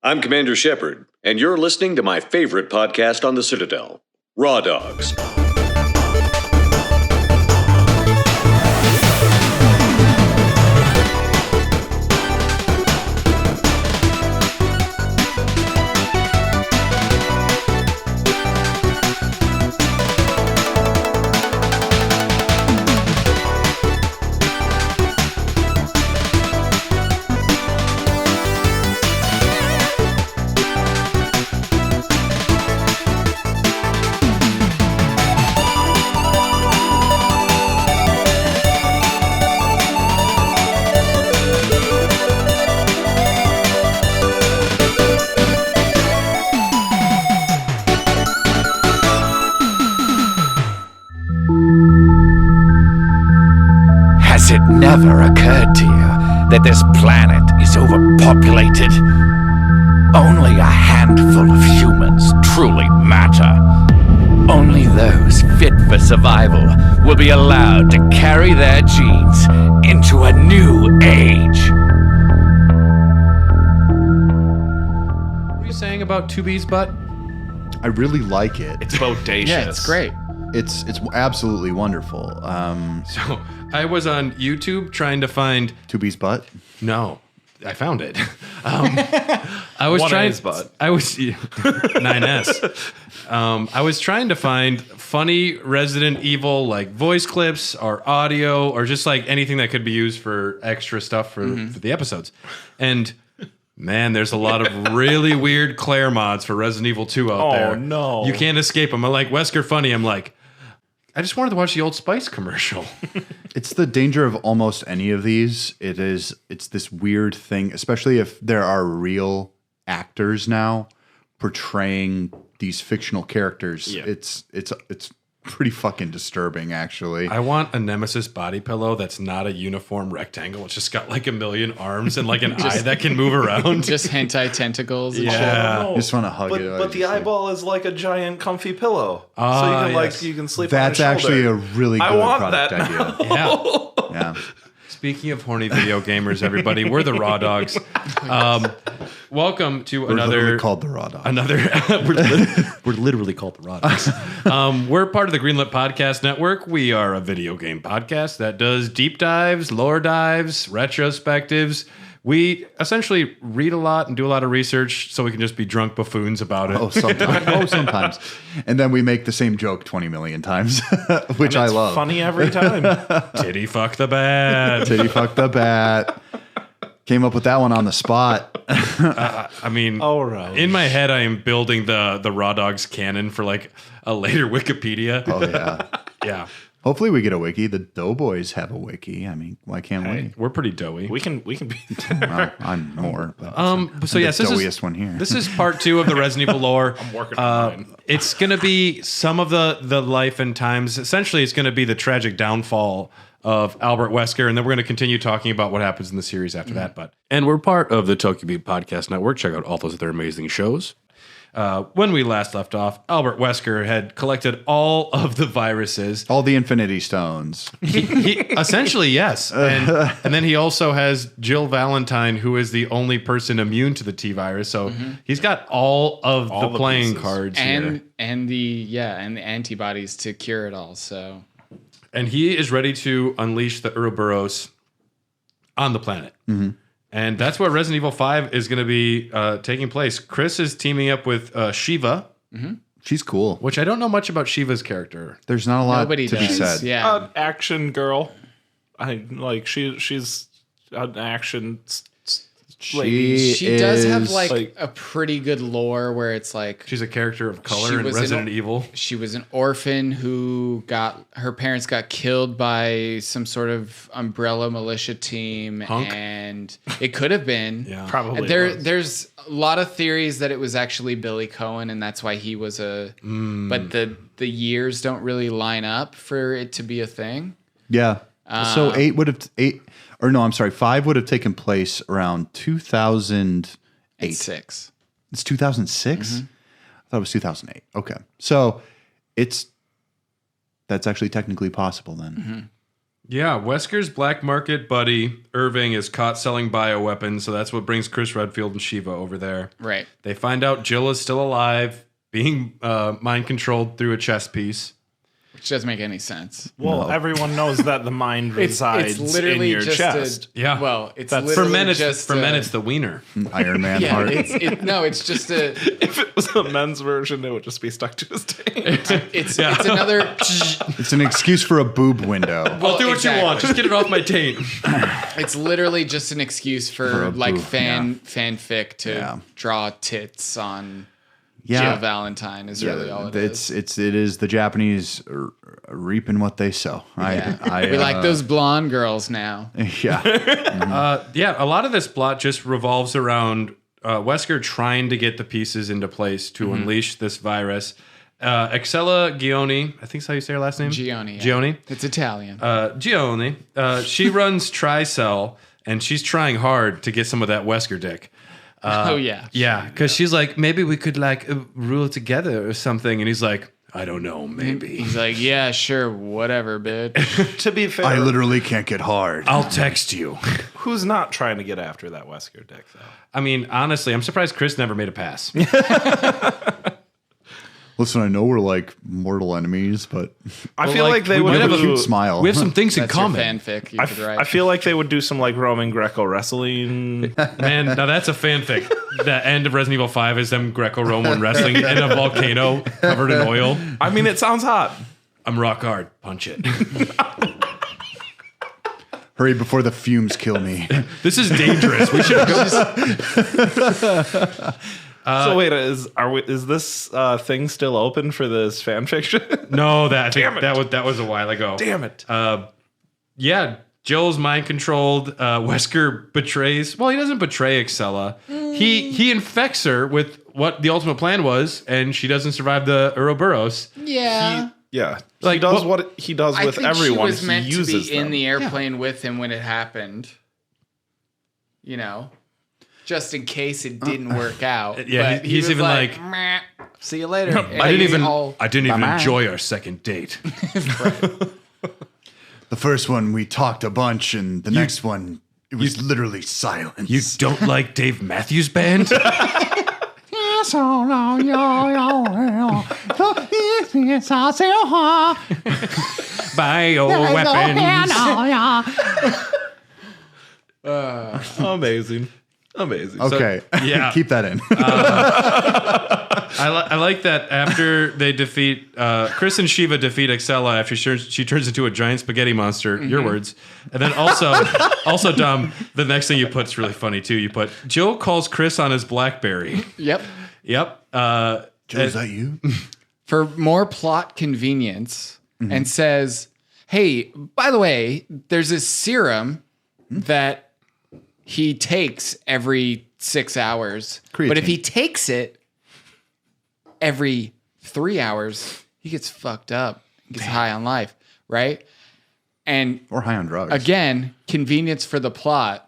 I'm Commander Shepard, and you're listening to my favorite podcast on the Citadel, Raw Dogs. Has it never occurred to you that this planet is overpopulated? Only a handful of humans truly matter. Only those fit for survival will be allowed to carry their genes into a new age. What are you saying about 2B's butt? I really like it. It's bodacious. Yeah, it's great. It's absolutely wonderful. So I was on YouTube trying to find 2B's butt. No, I found it. I was 1A's trying. butt. I was 9S. I was trying to find funny Resident Evil like voice clips or audio or just like anything that could be used for extra stuff for the episodes. And man, there's a lot of really weird Claire mods for Resident Evil 2 out there. Oh no, You can't escape them. I'm like, Wesker funny. I'm like, I just wanted to watch the Old Spice commercial. It's the danger of almost any of these. It's this weird thing, especially if there are real actors now portraying these fictional characters. Yeah. It's pretty fucking disturbing, actually. I want a Nemesis body pillow that's not a uniform rectangle. It's just got like a million arms and like an eye that can move around. Just hentai tentacles and Yeah. I just want to hug but, it. But the eyeball is like a giant comfy pillow, so you Ah, can yes. you can sleep. That's on your actually a shoulder. really good I want product that idea. Yeah. Yeah. Speaking of horny video gamers, everybody, we're the Raw Dogs. Welcome to We're literally another called the Raw Dog. we're literally called the Raw Dogs. We're part of the Greenlit Podcast Network. We are a video game podcast that does deep dives, lore dives, retrospectives. We essentially read a lot and do a lot of research so we can just be drunk buffoons about it. Sometimes. And then we make the same joke 20 million times, which I It's love. funny every time. Titty fuck the bad. Titty fuck the bat. Came up with that one on the spot. I mean, All right. in my head, I am building the Raw Dogs canon for like a later Wikipedia. Oh, yeah. Yeah, Hopefully we get a wiki. The Doughboys have a wiki. I mean, why can't we? we're pretty doughy. we can be. Well, I'm more. But So yes, the this doughiest is one here. This is part 2 of the Resident Evil lore. I'm working on mine. It's going to be some of the life and times. Essentially, it's going to be the tragic downfall of Albert Wesker, and then we're going to continue talking about what happens in the series after that. And we're part of the Tokyo Beat Podcast Network. Check out all those other amazing shows. When we last left off, Albert Wesker had collected all of the viruses. All the Infinity Stones. He essentially, yes. And then he also has Jill Valentine, who is the only person immune to the T virus. So he's got all of the the playing pieces. cards here. and the antibodies to cure it all. So And he is ready to unleash the Ouroboros on the planet. And that's where Resident Evil 5 is going to be taking place. Chris is teaming up with Shiva, She's cool. which I don't know much about Shiva's character. There's not a lot nobody to does. be said. Yeah. An action girl. I like she's an action lady. She does have is- like a pretty good lore where it's like She's a character of She color in was Resident in a- Evil. she was an orphan who her parents got killed by some sort of umbrella militia team, Hunk? and it could have been. Yeah. Probably There's a lot of theories that it was actually Billy Cohen, and that's why he was but the years don't really line up for it to be a thing. Yeah. So 5 would have taken place around 2008. 6. It's 2006? I thought it was 2008. Okay. So that's actually technically possible then. Yeah, Wesker's black market buddy, Irving, is caught selling bioweapons, so that's what brings Chris Redfield and Shiva over there. Right. They find out Jill is still alive, being mind-controlled through a chess piece. Which doesn't make any sense. Well, everyone knows that the mind resides It's literally in your just chest. Yeah. Well, it's That's- literally For men, it's, just for men, it's the wiener. Iron Man yeah. heart. It's just a If it was a men's version, it would just be stuck to his taint. it's another. It's an excuse for a boob window. I'll do what you want. Just get it off my taint. It's literally just an excuse for a like boob, fanfic to Yeah. draw tits on Yeah. Jill Valentine is really all it is. it is the Japanese reaping what they sow. I We like those blonde girls now. Yeah. Yeah, a lot of this plot just revolves around Wesker trying to get the pieces into place to unleash this virus. Excella Gioni, I think that's how you say her last name? Gioni. Yeah. Gioni? It's Italian. Gioni. She runs Tricell, and she's trying hard to get some of that Wesker dick. oh yeah. Yeah, because she's like, maybe we could like rule together or something. And he's like, I don't know, maybe. He's like, yeah, sure, whatever, bitch. To be fair, I literally can't get hard. I'll text you. who's not trying to get after that Wesker dick, though? I mean, honestly, I'm surprised Chris never made a pass. Listen, I know we're like mortal enemies, but I feel like they we would might have a do, cute smile. We have some things in That's your common. fanfic you could write. I feel like they would do some like Roman Greco wrestling. Man, now that's a fanfic. The end of Resident Evil 5 is them Greco-Roman wrestling in a volcano covered in oil. I mean, it sounds hot. I'm rock hard. Punch it. Hurry before the fumes kill me. This is dangerous. We should go. So wait, is this thing still open for this fan fiction? No, I think Damn it. that was a while ago. Damn it! Yeah, Joel's mind controlled. Wesker betrays. Well, he doesn't betray Excella. He infects her with what the ultimate plan was, and she doesn't survive the Ouroboros. yeah. Yeah, Like, he does what- what he does I with think everyone. she was meant he to uses be in them. the airplane with him when it happened. You know, just in case it didn't work out. Yeah, But he's was even like, "Meh, see you later. I didn't even Bye-bye. enjoy our second date. The first one we talked a bunch, and the next one it was literally silence. You don't like Dave Matthews Band? Bioweapons. Amazing. Okay, yeah. keep that in. I like that after they defeat Chris and Shiva defeat Excella after she turns into a giant spaghetti monster. Your words. And then also Dom, the next thing you put's really funny too. You put Joe calls Chris on his BlackBerry. Yep. Yep. Joe, is that you? For more plot convenience, and says, "Hey, by the way, there's this serum that he takes every 6 hours. But if Creatine. he takes it every 3 hours, he gets fucked up, gets high on life, right?" And Or high on drugs. again, convenience for the plot.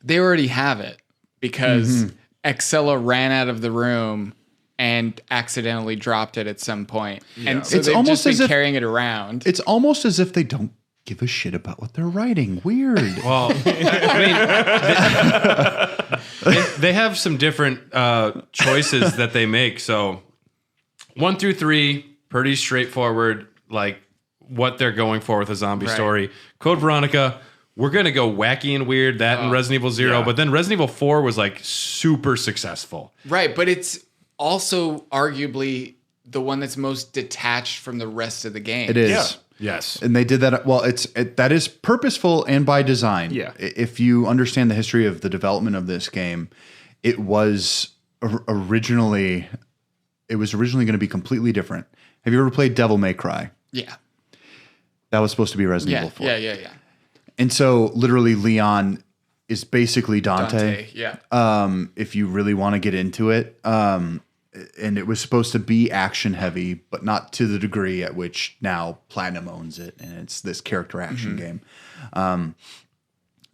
They already have it because Excella ran out of the room and accidentally dropped it at some point. And so It's they've almost just as been if- carrying it around. It's almost as if they don't give a shit about what they're writing. Weird. Well, I mean, they have some different choices that they make. So 1 through 3, pretty straightforward, like what they're going for with a zombie Right. story. Code Veronica, we're going to go wacky and weird, that in Resident Evil 0. yeah. But then Resident Evil 4 was like super successful. Right, but it's also arguably the one that's most detached from the rest of the game. It is. Yeah. Yes. And they did that. Well, that is purposeful and by design. Yeah. If you understand the history of the development of this game, it was originally going to be completely different. Have you ever played Devil May Cry? Yeah. That was supposed to be Resident Yeah, Evil 4. yeah. And so literally Leon is basically Dante. Yeah. If you really want to get into it. And it was supposed to be action heavy, but not to the degree at which now Platinum owns it, and it's this character action game.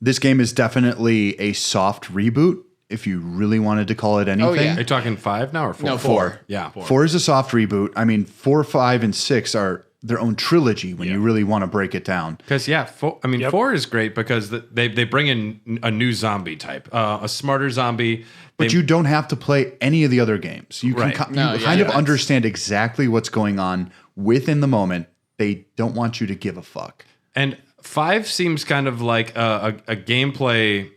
This game is definitely a soft reboot, if you really wanted to call it anything. yeah. Are you talking 5 now or 4? No, 4. Yeah. 4 is a soft reboot. I mean, 4, 5, and 6 are their own trilogy when you really want to break it down. Because 4 is great because they bring in a new zombie type, a smarter zombie. But you don't have to play any of the other games. You can Right. kind of understand exactly what's going on within the moment. They don't want you to give a fuck. And 5 seems kind of like a gameplay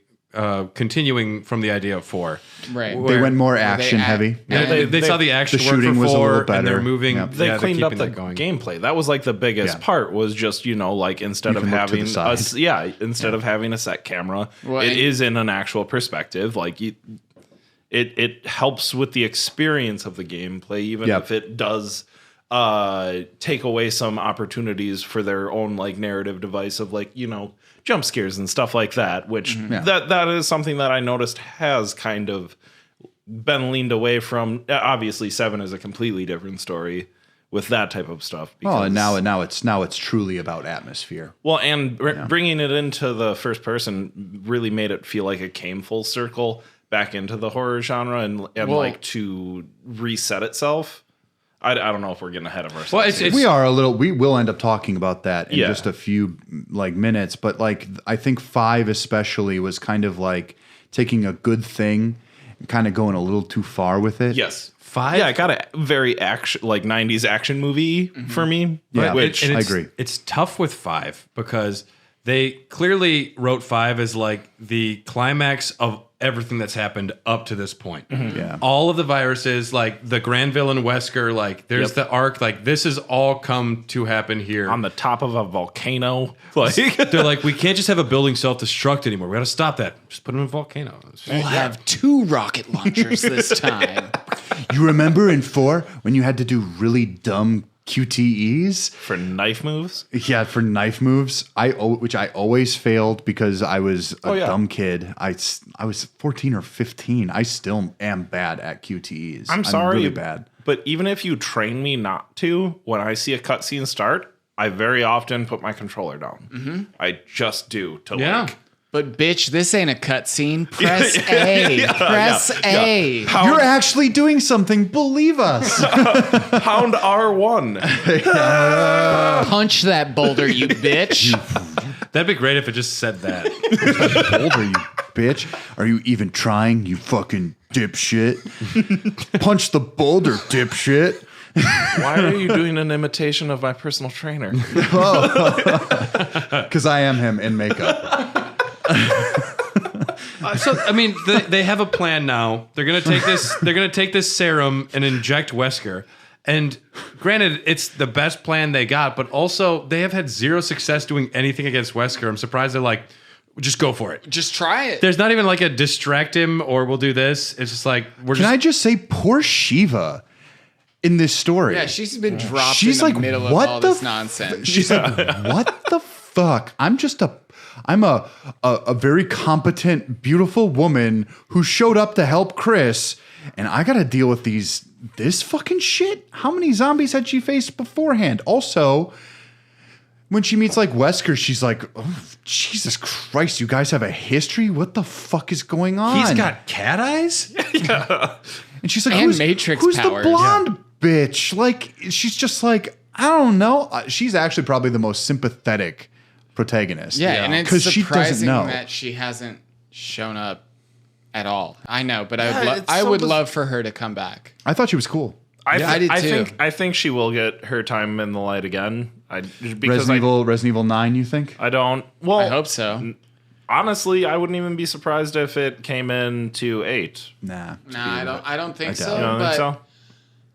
continuing from the idea of 4. Right. They went more action heavy. They saw the action the work shooting for was a 4, little and better. they're moving. Yep. They they're cleaned up keeping the that going. gameplay. That was like the biggest part was just, like instead You of can look to having the side. instead of having a set camera, Well, it and- is in an actual perspective. Like it helps with the experience of the gameplay, even Yep. if it does take away some opportunities for their own like narrative device of like, jump scares and stuff like that, which that is something that I noticed has kind of been leaned away from. Obviously 7 is a completely different story with that type of stuff. Oh, and because- now it's truly about atmosphere. well, and bringing it into the first person really made it feel like it came full circle back into the horror genre and like to reset itself. I don't know if we're getting ahead of ourselves. Well, it's We are a little. We will end up talking about that in just a few minutes. But like, I think 5 especially was kind of like taking a good thing and kind of going a little too far with it. yes. 5. Yeah, it got a very 90s action movie for me. Yeah, which And I it's, agree. It's tough with 5 because they clearly wrote 5 as like the climax of everything that's happened up to this point. Yeah. All of the viruses, like the grand villain Wesker, like there's the arc, like this has all come to happen here. on the top of a volcano. Like They're like, we can't just have a building self-destruct anymore. We got to stop that. Just put them in a volcano. We'll have 2 rocket launchers this time. You remember in 4 when you had to do really dumb QTEs? for knife moves. Yeah, for knife moves, which I always failed because I was a dumb kid. I was 14 or 15. I still am bad at QTEs. I'm sorry, really bad. But even if you train me not to, when I see a cutscene start, I very often put my controller down. I just do to like. But bitch, this ain't a cutscene. Press A. Press A. You're actually doing something. Believe us. Pound R1. Punch that boulder, you bitch. That'd be great if it just said that. Boulder, you bitch. Are you even trying, you fucking dipshit? Punch the boulder, dipshit. Why are you doing an imitation of my personal trainer? Because I am him in makeup. So I mean, they have a plan now. They're gonna take this. They're gonna take this serum and inject Wesker. And granted, it's the best plan they got, but also they have had zero success doing anything against Wesker. I'm surprised they're like, just go for it. Just try it. There's not even like a distract him or we'll do this. It's just like we're Can just. I just say, poor Shiva in this story? Yeah, she's been dropped She's in the like, middle what of all the this nonsense. She's like, what the fuck? I'm a very competent, beautiful woman who showed up to help Chris, and I gotta deal with this fucking shit. How many zombies had she faced beforehand? Also, when she meets like Wesker, she's like, oh, Jesus Christ, you guys have a history? What the fuck is going on? He's got cat eyes. And she's like, And who's, Matrix who's powers. the blonde bitch? Like, she's just like, I don't know. She's actually probably the most sympathetic protagonist. Yeah, and it's 'Cause she doesn't surprising know. that she hasn't shown up at all. I know, but Yeah, it's I so would biz- love for her to come back. I thought she was cool. I did too. I think she will get her time in the light again. Because Resident Evil 9, you think? I don't. Well, I hope so. honestly, I wouldn't even be surprised if it came into 8. Nah. Nah, I don't think I so. doubt it. You don't But think so?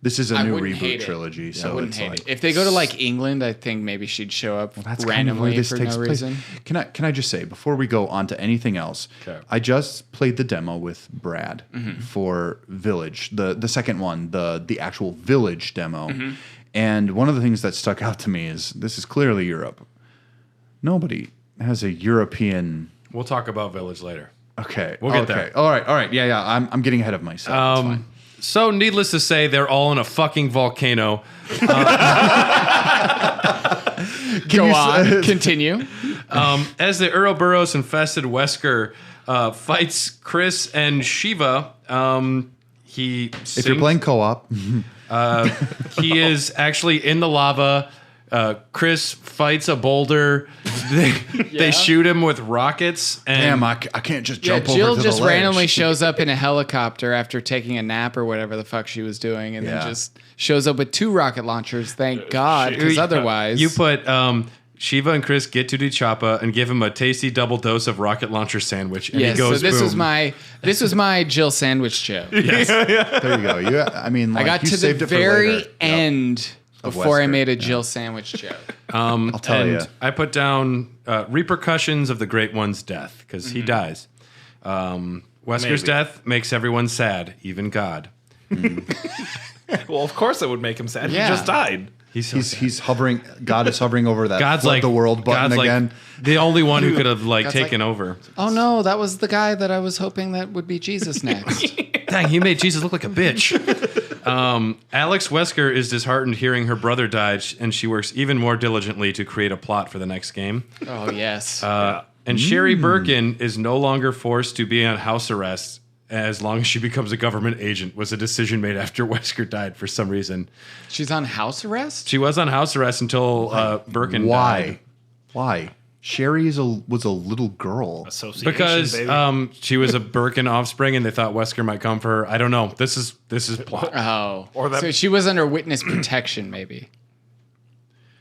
This is a I new wouldn't hate reboot it. trilogy, I so wouldn't it's hate like it. If they go to like England, I think maybe she'd show up that's kind of where randomly this for takes no place. reason. Can I just say before we go on to anything else? Okay. I just played the demo with Brad for Village, the second one, the actual Village demo. And one of the things that stuck out to me is this is clearly Europe. Nobody has a European. We'll talk about Village later. Okay, We'll get okay. there. All right. Yeah. I'm getting ahead of myself. It's fine. So, needless to say, they're all in a fucking volcano. Go on, continue. As the Ouroboros infested Wesker fights Chris and Shiva, If you're playing co-op, he is actually in the lava, Chris fights a boulder. They shoot him with rockets. And Damn, I can't just jump over Jill to just the ledge. randomly shows up in a helicopter after taking a nap or whatever the fuck she was doing, and then just shows up with 2 rocket launchers. Thank God, because otherwise you put Shiva and Chris get to Choppa and give him a tasty double dose of rocket launcher sandwich, and he goes. So this boom. was my Jill sandwich joke. There you go. I mean, like, I got you to the saved it for very later. end Of before I Wesker, made a Jill sandwich joke. I'll tell you. I put down repercussions of the Great One's death because he dies. Wesker's death makes everyone sad, even God. Well, of course it would make him sad. Yeah. He just died. He's hovering. God is hovering over that God's flood like the world button God's again. Like the only one who could have God's taken like- over. Oh no, that was the guy that I was hoping that would be Jesus next. Dang, he made Jesus look like a bitch. Alex Wesker is disheartened hearing her brother died, and she works even more diligently to create a plot for the next game. Oh yes. And Sherry Birkin is no longer forced to be on house arrest as long as she becomes a government agent, was a decision made after Wesker died for some reason. She's on house arrest? She was on house arrest until Birkin died. Why? Sherry was a little girl. Association, Because baby. she was a Birkin offspring and they thought Wesker might come for her. I don't know. This is plot. Oh. Or that- So she was under witness protection, maybe.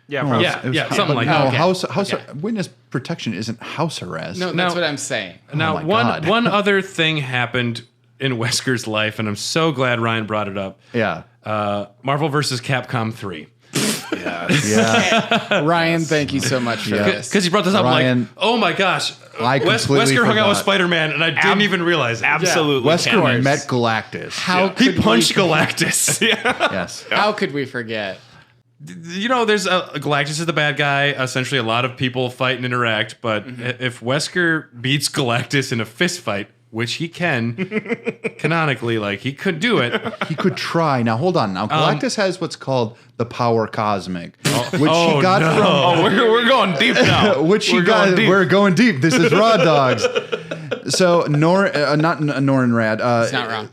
Yeah, probably. Yeah, something like no, that. house witness protection isn't house arrest. No, that's Now- what I'm saying. Now, my God. one other thing happened in Wesker's life, and I'm so glad Ryan brought it up. Yeah. Marvel vs. Capcom 3. Yeah. Ryan, thank you so much for this. Because he brought this up, I'm Ryan, like, oh my gosh. I completely Wesker hung out with forgot. Spider-Man, and I didn't even realize it. Absolutely. Wesker met Galactus. How He could punched we, Galactus. Yes. How could we forget? You know, there's Galactus is the bad guy. Essentially, a lot of people fight and interact. But if Wesker beats Galactus in a fist fight, which he can, canonically, like he could do it. He could try. Now hold on. Now Galactus has what's called the power cosmic, which he got from Oh, we're going deep now. which he We're got. going deep. We're going deep. This is Raw Dogs. So not Norin Rad. It's not wrong.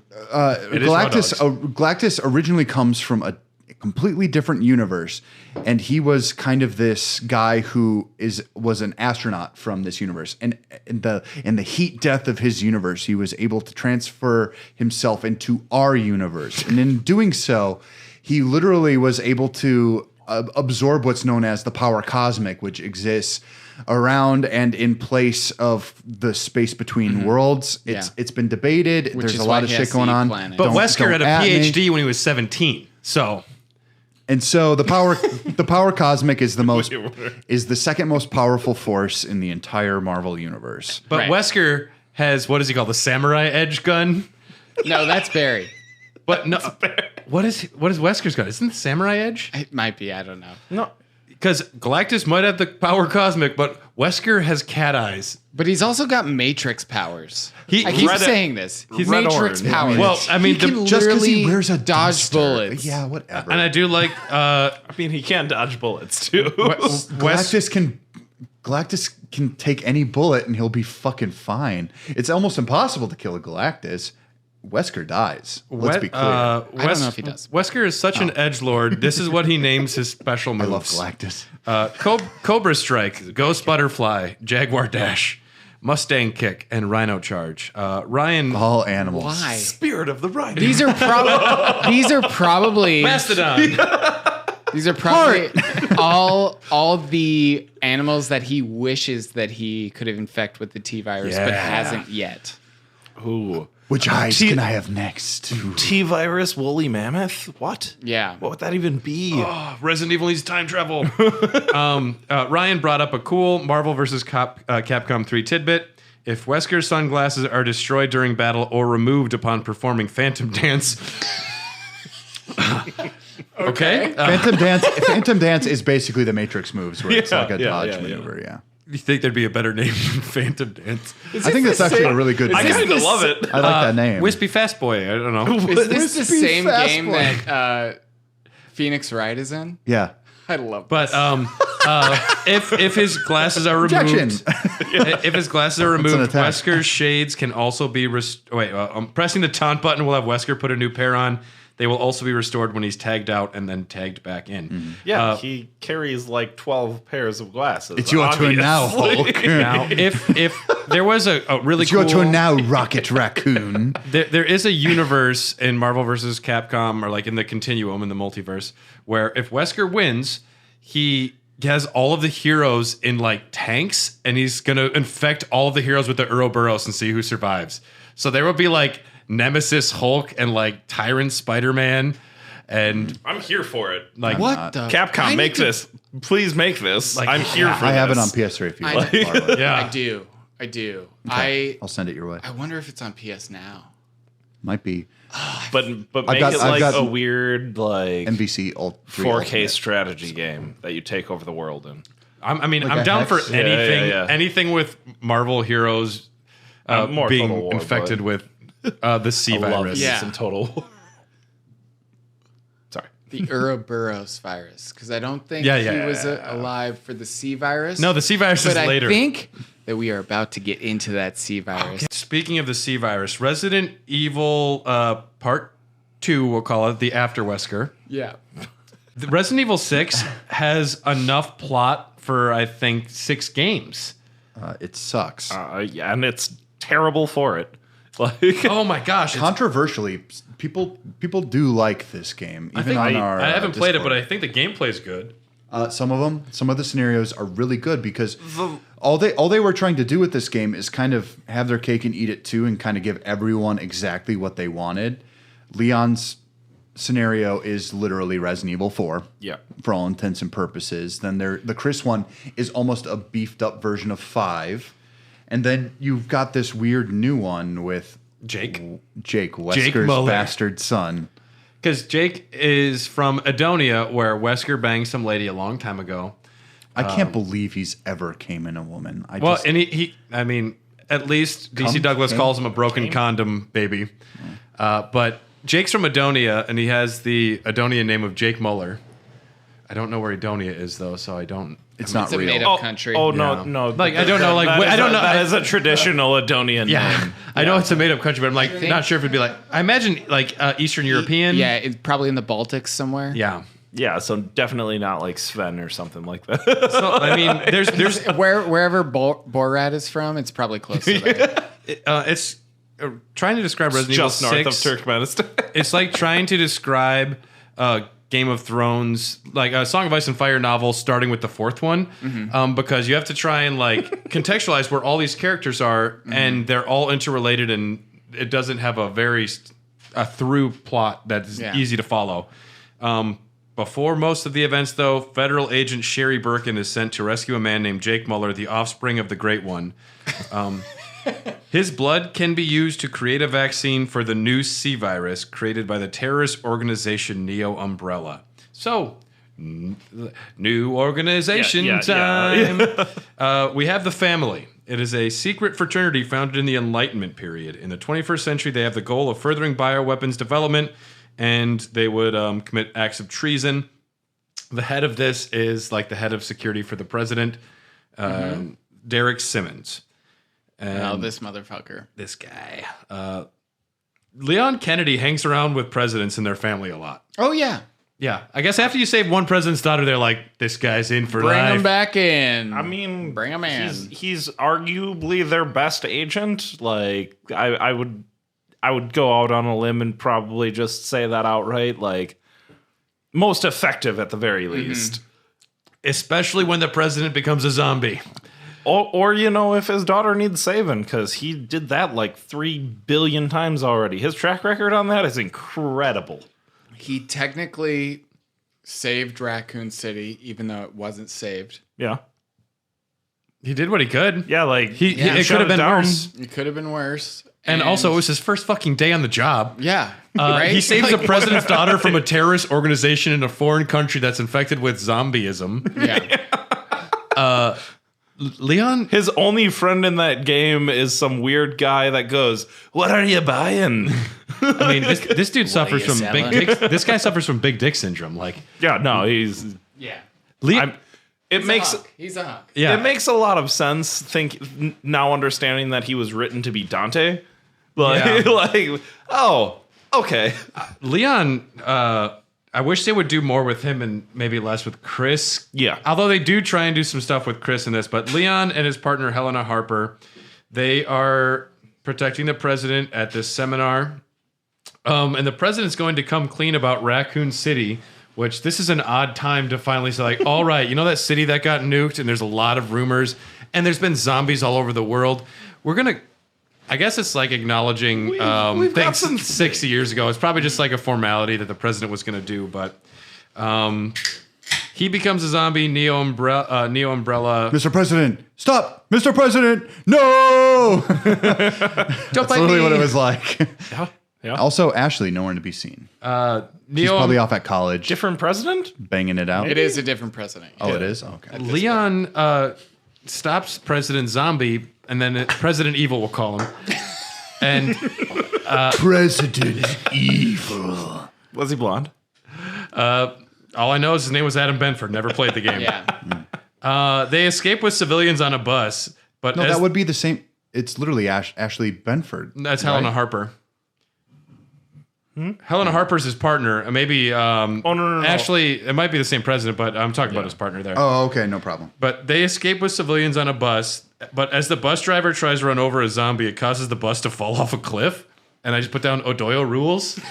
It is Raw Dogs. Galactus originally comes from a completely different universe, and he was kind of this guy who was an astronaut from this universe. And in the heat death of his universe, he was able to transfer himself into our universe, and in doing so, he literally was able to absorb what's known as the power cosmic, which exists around and in place of the space between worlds. It's been debated. Which There's is a why lot of he shit has to going eat on. planets. But Wesker had a at me. PhD when he was 17. So And so the power cosmic is the second most powerful force in the entire Marvel universe. But Right. Wesker has, what is he called? The samurai edge gun? No, that's Barry. But no, what is Wesker's gun? Isn't it samurai edge? It might be. I don't know. No, because Galactus might have the power cosmic, but Wesker has cat eyes. But he's also got Matrix powers. He- I keep red- saying this. He's Matrix red-orange. powers. Well, I mean, he can Just because he literally wears a dodge duster. bullets. Yeah, whatever. And I do like I mean, he can dodge bullets too. Galactus can take any bullet and he'll be fucking fine. It's almost impossible to kill a Galactus. Wesker dies. Let's be clear. I don't know if he does. Wesker is such an edgelord. This is what he names his special I moves. love Galactus. Cobra Strike, Ghost Butterfly, Jaguar Dash, Mustang Kick, and Rhino Charge. Ryan, All animals. Why? Spirit of the rhino. These are probably Mastodon. these are probably all the animals that he wishes that he could have infected with the T virus, but Yeah. hasn't yet. Ooh. Which eyes can I have next? T-virus woolly mammoth? What? Yeah. What would that even be? Resident Evil needs time travel. Ryan brought up a cool Marvel vs. Capcom 3 tidbit. If Wesker's sunglasses are destroyed during battle or removed upon performing Phantom Dance. Okay. Phantom Dance is basically the Matrix moves where it's like a dodge maneuver. Yeah. You think there'd be a better name than Phantom Dance? I think that's actually a really good I name. kind of love it. I like that name. Wispy Fast Boy. I don't know. Is this the Wispy same Fast game Boy. that Phoenix Wright is in? Yeah. I love But if his glasses are Objection. removed, if his glasses are removed, attack. Wesker's shades can also be. Pressing the taunt button will have Wesker put a new pair on. They will also be restored when he's tagged out and then tagged back in. Yeah, he carries like 12 pairs of glasses. It's your turn now, Hulk. Now, if there was a really It's cool... your turn now, Rocket Raccoon. There is a universe in Marvel vs. Capcom, or like in the continuum in the multiverse, where if Wesker wins, he has all of the heroes in like tanks, and he's gonna infect all of the heroes with the Ouroboros and see who survives. So there will be like Nemesis Hulk and like Tyrant Spider-Man, and I'm here for it. like What the? Capcom, I make need to- this. Please make this. Like, I'm here for I have it this. on PS3 if you I want. know. to borrow it. yeah. I do. I'll send it your way. I wonder if it's on PS Now. Might be But make got- it I've like got a weird like NBC 3 4K Ultimate. strategy game that you take over the world in. I'm a down for Hex? anything, Yeah. anything with Marvel heroes More being Total War, infected but with the C I love virus. Yeah. this in Total War. Sorry. The Ouroboros virus, because I don't think Yeah, he yeah. was alive for the C virus. No, the C virus is but later. I think that we are about to get into that C virus. Speaking of the C virus, Resident Evil Part 2, we'll call it, the After Wesker. Yeah. The Resident Evil 6 has enough plot for, I think, 6 games. It sucks. Yeah, and it's terrible for it. Like Oh my gosh. Controversially, people do like this game. Even on our I haven't played it, Discord. but I think the gameplay's good. Some of the scenarios are really good because all they were trying to do with this game is kind of have their cake and eat it too, and kind of give everyone exactly what they wanted. Leon's scenario is literally Resident Evil 4. Yeah. For all intents and purposes. Then the Chris one is almost a beefed up version of 5. And then you've got this weird new one with Jake. Wesker's Muller. bastard son. Because Jake is from Edonia, where Wesker banged some lady a long time ago. I can't believe he's ever came in a woman. Well, and I mean, at least DC Douglas came? calls him a broken condom baby. But Jake's from Edonia, and he has the Edonia name of Jake Muller. I don't know where Edonia is, though, so I don't... it's not It's a real. made-up country. Oh Yeah. no. Like, I don't know, like, I don't know. That is a traditional Edonian Yeah, name. I know it's a made-up country, but I'm like not sure if it'd be like... I imagine, like, Eastern European. Yeah, it's probably in the Baltics somewhere. Yeah. Yeah, so definitely not like Sven or something like that. So, I mean, there's Wherever Borat is from, it's probably close to there. it's trying to describe Resident Evil Just north of 6. Turkmenistan. It's like trying to describe Game of Thrones, like a Song of Ice and Fire novel, starting with the 4th one, because you have to try and like contextualize where all these characters are, and they're all interrelated, and it doesn't have a through plot that's easy to follow. Before most of the events, though, federal agent Sherry Birkin is sent to rescue a man named Jake Muller, the offspring of the Great One. His blood can be used to create a vaccine for the new C virus created by the terrorist organization Neo Umbrella. So, new organization Yeah. time. We have the family. It is a secret fraternity founded in the Enlightenment period. In the 21st century, they have the goal of furthering bioweapons development, and they would commit acts of treason. The head of this is like the head of security for the president, Derek Simmons. Oh, this motherfucker. This guy. Leon Kennedy hangs around with presidents and their family a lot. Oh, yeah. Yeah, I guess after you save one president's daughter, they're like, this guy's in for Bring life. him back in. I mean, Bring him in. He's arguably their best agent. Like, I would go out on a limb and probably just say that outright. Like, most effective at the very least. Especially when the president becomes a zombie. Or you know, if his daughter needs saving, because he did that like 3 billion times already. His track record on that is incredible. He technically saved Raccoon City, even though it wasn't saved. Yeah. He did what he could. Yeah, like, It shut could have been down. worse. It could have been worse. And also, it was his first fucking day on the job. Yeah. Right? He saves Like, the president's daughter from a terrorist organization in a foreign country that's infected with zombieism. Yeah. Leon, His only friend in that game is some weird guy that goes, "What are you buying?" I mean, this dude suffers you from selling? big dick. This guy suffers from big dick syndrome. Like, Yeah, no, he's. Yeah. It makes He's a hunk. yeah, it makes a lot of sense. Now understanding that he was written to be Dante, like Yeah. like oh Okay. Leon, I wish they would do more with him and maybe less with Chris. Yeah. Although they do try and do some stuff with Chris in this, but Leon and his partner Helena Harper, they are protecting the president at this seminar. And the president's going to come clean about Raccoon City, which this is an odd time to finally say, like, all right, you know that city that got nuked and there's a lot of rumors and there's been zombies all over the world. We're going to, I guess it's like acknowledging things 60 years ago. It's probably just like a formality that the president was going to do, but he becomes a zombie. Neo Umbrella. Mr. President, stop! Mr. President, no! That's literally what it was like. Yeah. Also, Ashley, nowhere to be seen. She's probably off at college. Different president? Banging it out. It is a different president. Oh, it is? Okay. Leon stops President Zombie, and then President Evil will call him. And President Evil. Was he blonde? all I know is his name was Adam Benford. Never played the game. Yeah. They escape with civilians on a bus, but No, that would be the same. It's literally Ashley Benford. that's Helena Harper. Helena Harper's his partner. Maybe no. Ashley, it might be the same president, but I'm talking about his partner there. Oh, okay, no problem. But they escape with civilians on a bus. But as the bus driver tries to run over a zombie, it causes the bus to fall off a cliff. And I just put down O'Doyle rules. It's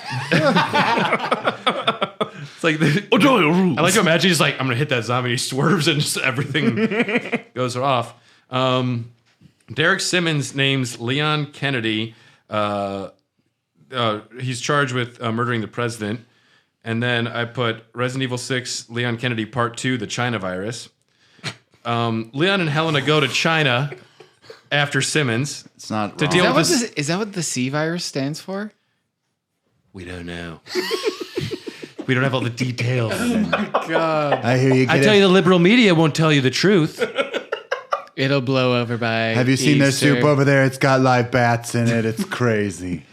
like O'Doyle rules. I like to imagine he's like, I'm gonna hit that zombie. And he swerves and just everything goes off. Derek Simmons names Leon Kennedy. He's charged with murdering the president. And then I put Resident Evil 6 Leon Kennedy Part 2, the China virus. Leon and Helena go to China after Simmons. It's not To wrong. deal with this. Is that what the C virus stands for? We don't know. We don't have all the details. I hear you. I tell you, the liberal media won't tell you the truth. It'll blow over by Have you seen their Easter. soup over there? It's got live bats in it. It's crazy.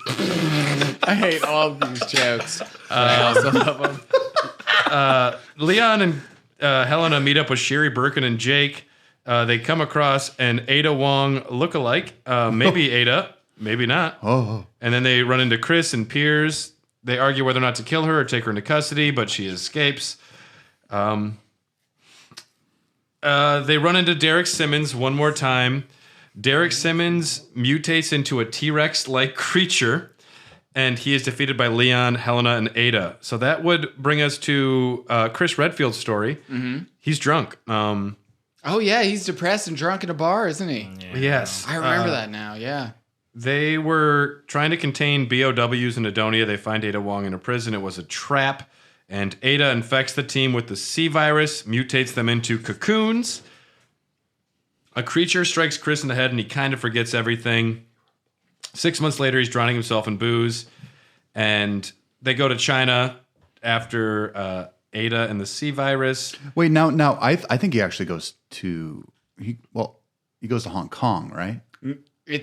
I hate all of these jokes. I also love them. Leon and Helena meet up with Sherry Birkin and Jake. They come across an Ada Wong lookalike. Maybe Ada, maybe not. Oh. And then they run into Chris and Piers. They argue whether or not to kill her or take her into custody, but she escapes. They run into Derek Simmons one more time. Derek Simmons mutates into a T-Rex-like creature, and he is defeated by Leon, Helena, and Ada. So that would bring us to Chris Redfield's story. Mm-hmm. He's drunk. Oh, yeah, he's depressed and drunk in a bar, isn't he? Yeah. Yes. I remember that now, yeah. They were trying to contain BOWs in Adonia. They find Ada Wong in a prison. It was a trap. And Ada infects the team with the C virus, mutates them into cocoons. A creature strikes Chris in the head, and he kind of forgets everything. 6 months later, he's drowning himself in booze. And they go to China after Ada and the C virus. Wait, now I think he actually goes to he goes to Hong Kong, right? I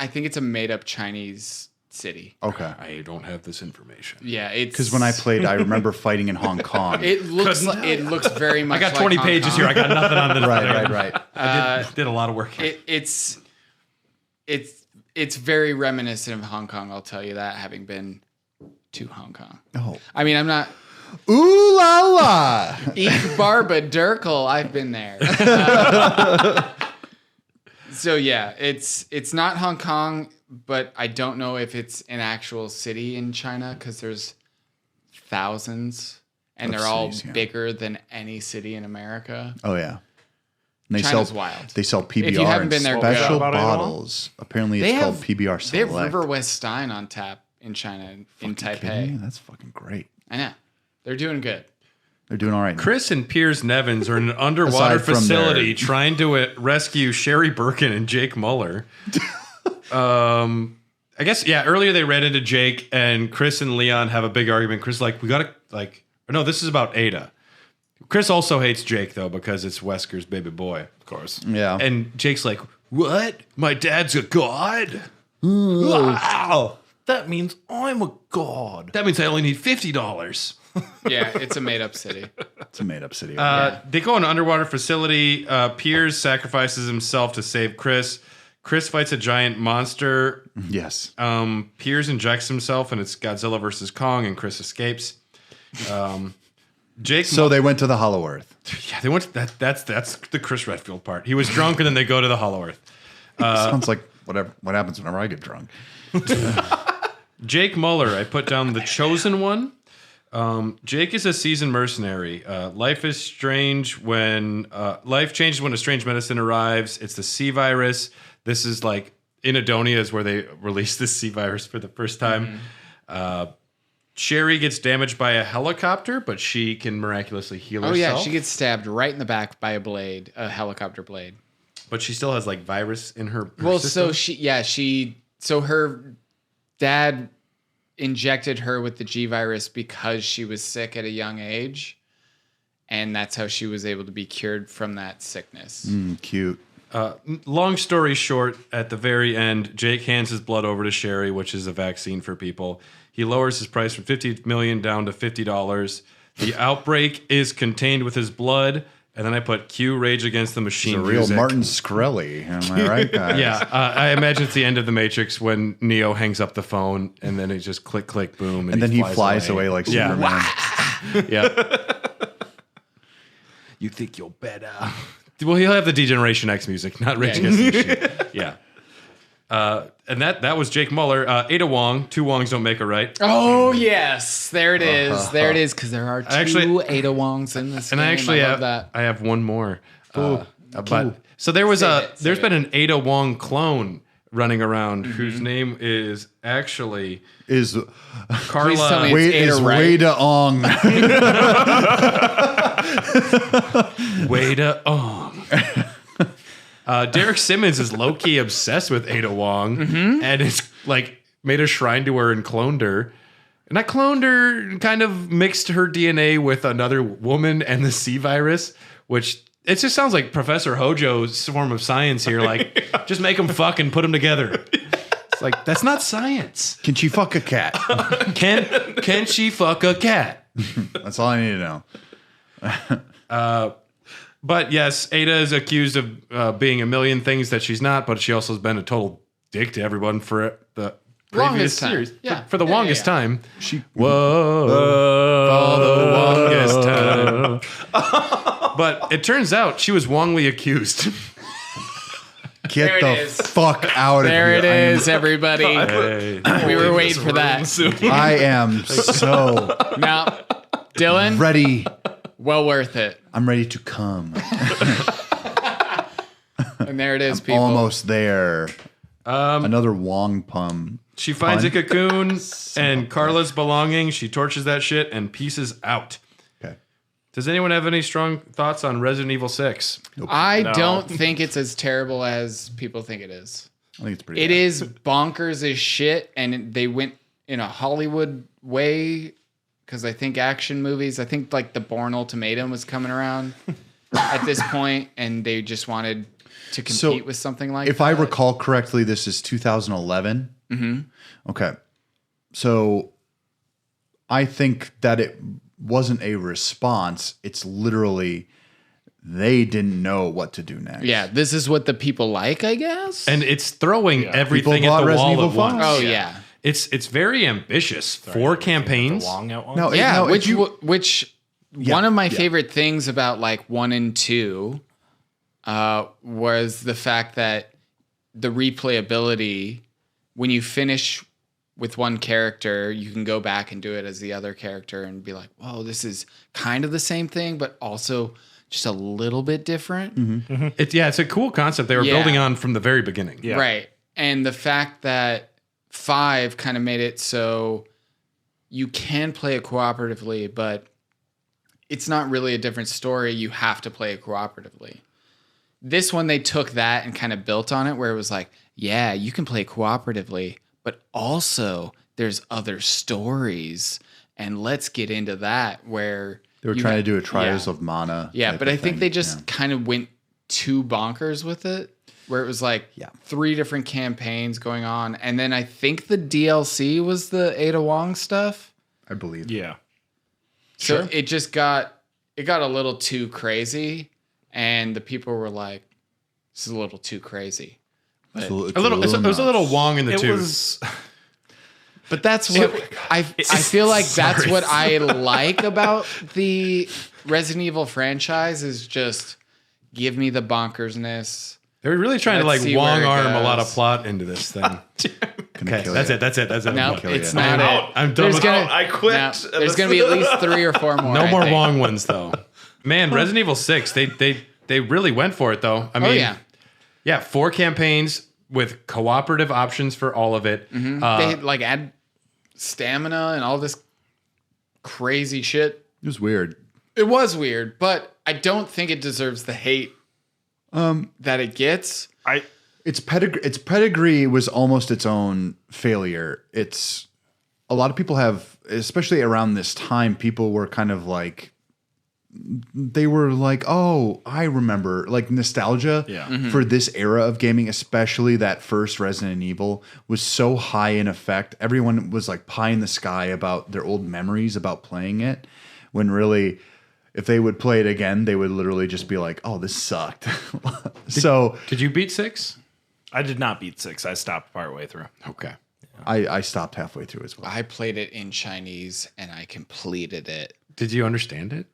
think it's a made-up Chinese city. Okay. I don't have this information. Yeah, it's... Because when I played, I remember fighting in Hong Kong. It looks very much I got like 20 Hong pages Kong. here. I got nothing on this. Right. I did a lot of work here. It's very reminiscent of Hong Kong, I'll tell you that, having been to Hong Kong. Oh. I mean, I'm not... Ooh la la! Eat Barba Dirkle, I've been there. So yeah, it's not Hong Kong, but I don't know if it's an actual city in China because there's thousands and they're all cities, yeah. bigger than any city in America. Oh yeah. And China's wild. They sell PBR If you haven't in been there, special go. About it all? bottles. Apparently, it's called PBR Select. They have River West Stein on tap in China, in Kidding Taipei. me? That's fucking great. I know. They're doing good. They're doing all right. Chris and Piers Nevins are in an underwater Aside from facility trying to rescue Sherry Birkin and Jake Muller. I guess, yeah, earlier they ran into Jake, and Chris and Leon have a big argument. Chris is like, we gotta, no, this is about Ada. Chris also hates Jake, though, because it's Wesker's baby boy, of course. Yeah. And Jake's like, what? My dad's a god? Wow. That means I'm a god. That means I only need $50. Yeah, it's a made-up city. It's a made-up city. They go in an underwater facility. Piers sacrifices himself to save Chris. Chris fights a giant monster. Yes. Piers injects himself, and it's Godzilla versus Kong, and Chris escapes. Jake. So they went to the Hollow Earth. Yeah, they went. That's the Chris Redfield part. He was drunk, and then they go to the Hollow Earth. Sounds like what happens whenever I get drunk. Jake Muller. I put down the chosen one. Jake is a seasoned mercenary. Life changes when a strange medicine arrives. It's the C virus. This is like in Adonia is where they released the C virus for the first time. Sherry gets damaged by a helicopter, but she can miraculously heal herself. Oh yeah, she gets stabbed right in the back by a helicopter blade. But she still has like virus in her Well, system. so her dad injected her with the G virus because she was sick at a young age, and that's how she was able to be cured from that sickness. Cute. Long story short, at the very end, Jake hands his blood over to Sherry, which is a vaccine for people. He lowers his price from $50 million down to $50. The outbreak is contained with his blood. And then I put Q Rage Against the Machine. He's a real music. Martin Shkreli. Am I right, guys? Yeah, I imagine it's the end of the Matrix when Neo hangs up the phone and then it just click, click, boom. And then he flies away like Yeah. Superman. Yeah. You think you're better. Well, he'll have the Degeneration X music, not Rage Against the Machine. Yeah. And that was Jake Muller. Ada Wong. Two Wongs don't make a right. Oh yes, there it is. There it is. Because there are two Ada Wongs in this And game. I actually love have that. I have one more. But so there's been an Ada Wong clone running around whose name is actually Is Please tell Carla. me- Wait Ada is Wright. Wada Ong. Wada Ong. Derek Simmons is low-key obsessed with Ada Wong and it's like made a shrine to her and cloned her. And I cloned her, kind of mixed her DNA with another woman and the C virus, which it just sounds like Professor Hojo's form of science here. Like, just make them fuck and put them together. It's like, that's not science. Can she fuck a cat? Can she fuck a cat? That's all I need to know. But yes, Ada is accused of being a million things that she's not, but she also has been a total dick to everyone for the previous Longest time. series. Yeah. For the Yeah, longest yeah. time. She Whoa. For the longest time. But it turns out she was wrongly accused. get There it the is. fuck out of There here. it is, everybody. Hey. We were waiting for that. I am so Now, Dylan, ready. well worth it. I'm ready to come. And there it is, people. Almost there. Another Wong pun. She finds a Pun? cocoon and Carla's belongings. She torches that shit and pieces out. Okay. Does anyone have any strong thoughts on Resident Evil 6? I don't think it's as terrible as people think it is. I think it's pretty It bad. is bonkers as shit, and they went in a Hollywood way because I think action movies, I think like the Bourne Ultimatum was coming around at this point, and they just wanted to compete So, with something like If that. I recall correctly, this is 2011. Mm-hmm. Okay. So I think that it wasn't a response. It's literally they didn't know what to do next. Yeah, this is what the people like, I guess. And it's throwing everything People at bought the Resident wall Evil at once. 5. oh yeah. It's very ambitious. 4 campaigns. Long out one. No, Yeah, no, if which you- one of my favorite things about like 1 and 2 was the fact that the replayability, when you finish with one character, you can go back and do it as the other character and be like, whoa, this is kind of the same thing, but also just a little bit different. It's a cool concept they were Yeah. building on from the very beginning. Yeah. Right. And the fact that 5 kind of made it so you can play it cooperatively, but it's not really a different story. You have to play it cooperatively. This one, they took that and kind of built on it where it was like, yeah, you can play cooperatively, but also there's other stories. And let's get into that where They were you trying ha- to do a Trials yeah. of Mana. Yeah, type but of I think thing. they just Yeah. kind of went too bonkers with it, where it was like 3 different campaigns going on. And then I think the DLC was the Ada Wong stuff. I believe. Yeah. So it just got a little too crazy. And the people were like, this is a little too crazy. It's a little. It was a little Wong in the It tooth. was. But that's what I feel like. That's what I like about the Resident Evil franchise is just give me the bonkersness. They're really trying to Let's like see Wong where it arm a lot of goes. plot into this thing. Okay, that's it. That's it. No, kill it's you. not it. I'm done with I quit. No, there's going to be at least 3 or 4 more. No I more think. Wong ones though. Man, Resident Evil 6, they really went for it though. I mean, yeah. 4 campaigns with cooperative options for all of it. They like add stamina and all this crazy shit. It was weird. It was weird, but I don't think it deserves the hate that it gets. Its pedigree was almost its own failure. It's a lot of people have, especially around this time, people were kind of like, they were like, oh, I remember, like nostalgia for this era of gaming, especially that first Resident Evil was so high in effect. Everyone was like pie in the sky about their old memories about playing it, when really, if they would play it again, they would literally just be like, oh, this sucked. Did you beat 6? I did not beat 6. I stopped partway through. Okay. I stopped halfway through as well. I played it in Chinese and I completed it. Did you understand it?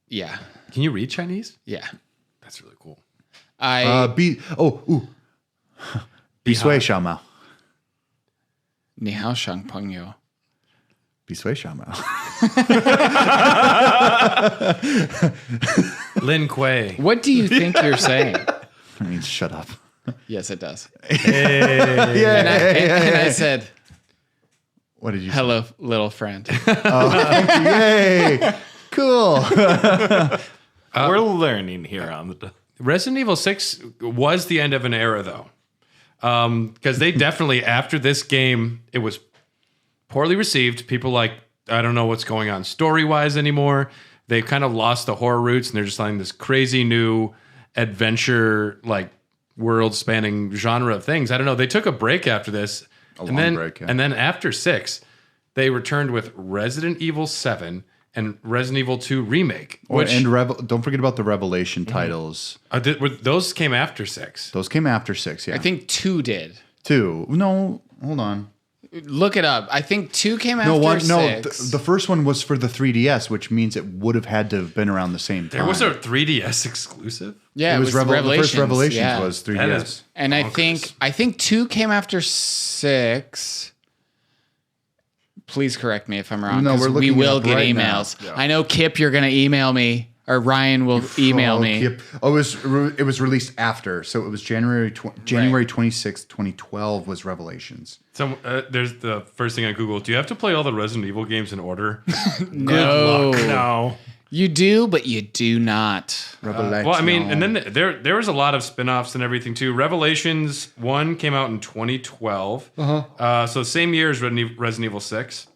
Yeah. Can you read Chinese? Yeah. That's really cool. Bi sui xiao mao. Ni hao shang peng yo. Bi sui xiao mao. Lin Kuei. What do you think you're saying? I mean, shut up. Yes, it does. Yeah. And I said, What did you hello, little friend. say? Yay. Cool. We're learning here on the. Resident Evil 6 was the end of an era, though. Because they definitely, after this game, it was poorly received. People like, I don't know what's going on story-wise anymore. They've kind of lost the horror roots, and they're just like this crazy new adventure, like, world-spanning genre of things. I don't know. They took a break after this. long break, yeah. And then after 6, they returned with Resident Evil 7 and Resident Evil 2 Remake. Don't forget about the Revelation titles. Those came after 6. Those came after 6, yeah. I think 2 did. 2. No, hold on. Look it up. I think 2 came after 6. The first one was for the 3DS, which means it would have had to have been around the same time. There was a 3DS exclusive? Yeah, it was the the first Revelations yeah. was 3DS. That is And bonkers. I think 2 came after 6. Please correct me if I'm wrong. No, 'cause we're we looking will it up get right now. emails. I know Kip, you're going to email me, or Ryan will email me. Yep. Oh, it was released after, so it was January 26th, 2012 was Revelations. So there's the first thing on Google. Do you have to play all the Resident Evil games in order? No, No. you do, but you do not. Revelation. Well, I mean, and then there was a lot of spin-offs and everything too. Revelations 1 came out in 2012. So same year as Resident Evil 6.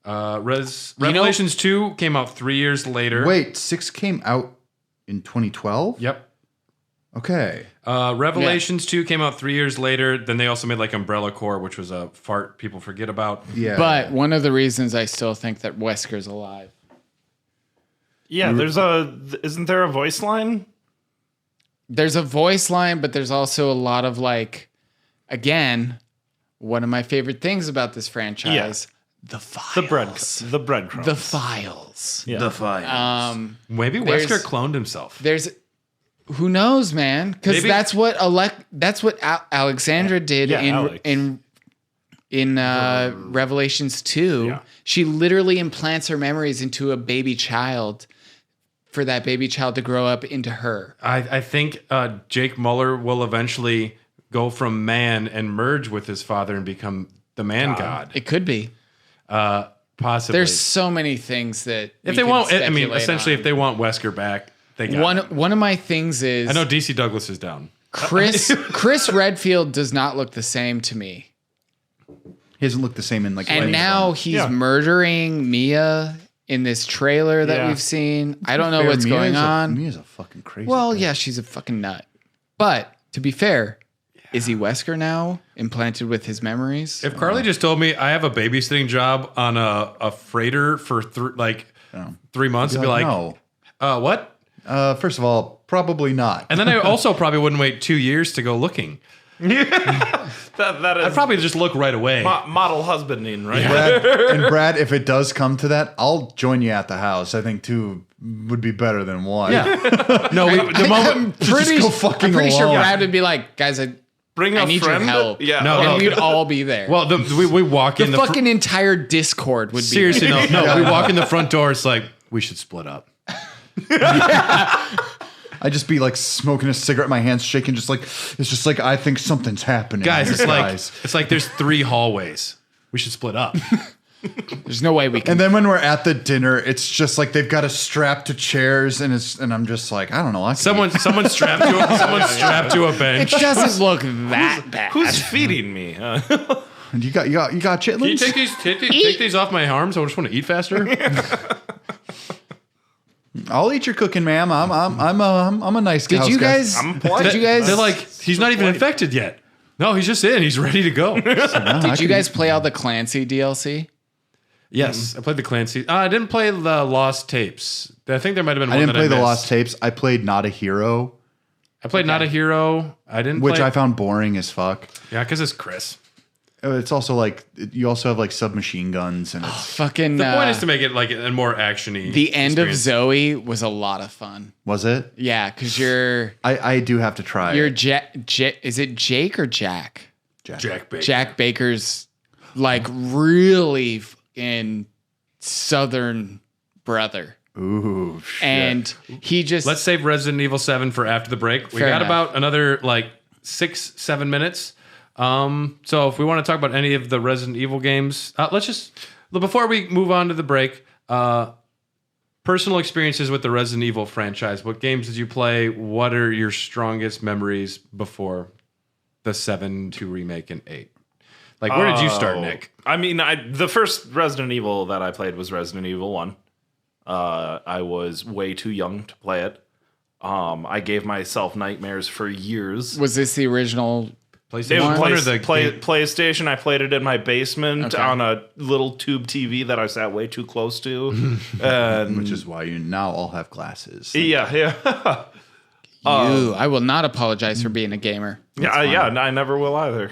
Revelations 2 came out 3 years later. Wait, 6 came out in 2012? Yep. Okay. Revelations 2 came out 3 years later. Then they also made like Umbrella Corps, which was a fart people forget about. Yeah. But one of the reasons I still think that Wesker's alive. Yeah, isn't there a voice line? There's a voice line, but there's also a lot of like, again, one of my favorite things about this franchise, the files. The breadcrumbs. The files. Yeah. The files. Maybe There's- Wesker cloned himself. There's who knows, man? Because Maybe- that's what Alexandra did Yeah, Alex. in Revelations 2. Yeah. She literally implants her memories into a baby child for that baby child to grow up into her. I think Jake Muller will eventually go from man and merge with his father and become the man god. It could be. Possibly. There's so many things that if we they could want, I mean, speculate essentially, on. if they want Wesker back, they got him. One of my things is I know DC Douglas is down. Chris Redfield does not look the same to me. He doesn't look the same in like. And any now of them. he's murdering Mia in this trailer that Yeah. we've seen. I don't know Fair, what's going on. Mia's a fucking crazy. Well, bitch. yeah, she's a fucking nut. But to be fair, is he Wesker now, implanted with his memories? If Carly just told me I have a babysitting job on a freighter for 3 months, I'd be like, no. What? First of all, probably not. And then I also probably wouldn't wait 2 years to go looking. That is I'd probably just look right away. model husbanding, right? Brad, if it does come to that, I'll join you at the house. I think 2 would be better than 1. Yeah. No, the moment. I'm pretty sure alone. Brad would be like, guys, I need friend. your help. Yeah. No, And we'd all be there. Well, we walk in the fucking entire Discord would be seriously, no. We walk in the front door. It's like, we should split up. I'd just be like smoking a cigarette, my hands shaking, it's just like I think something's happening. Guys, here, it's like there's 3 hallways. We should split up. There's no way we can. And then when we're at the dinner, it's just like they've got us strapped to chairs, and I'm just like, I don't know. Someone's strapped to a It bench. doesn't look that bad. Who's feeding me? And you got chitlins? Can you take these off my arms? I just want to eat faster. I'll eat your cooking, ma'am. I'm a nice guy. Did you guys? I'm polite. Did you guys? They're like, he's not even infected yet. No, he's just in. He's ready to go. Did you guys play all the Clancy DLC? Yes, I played the Clancy. I didn't play the Lost Tapes. I think there might have been one I didn't that play I the missed. Lost Tapes. I played Not a Hero, I played Not a Hero. I didn't which play. I found boring as fuck. Yeah, because it's Chris. It's also like you also have like submachine guns, and it's Fucking. The point is to make it like a more actiony. the end of experience. Zoe was a lot of fun. was it? Yeah, because you're I do have to try. you're it. is it Jake or Jack? Jack Baker. Jack Baker's like really fucking southern brother. Ooh, shit. And he just Let's save Resident Evil 7 for after the break. We Fair got enough. about another like 6-7 minutes. So if we want to talk about any of the Resident Evil games, let's just before we move on to the break, personal experiences with the Resident Evil franchise. What games did you play? What are your strongest memories before the 7 remake and 8? Like, where did you start, Nick? I mean, the first Resident Evil that I played was Resident Evil 1. I was way too young to play it. I gave myself nightmares for years. was this the original? It PlayStation was 1 or the PlayStation. I played it in my basement Okay. on a little tube TV that I sat way too close to. And which is why you now all have glasses. yeah. I will not apologize for being a gamer. Yeah, I never will either.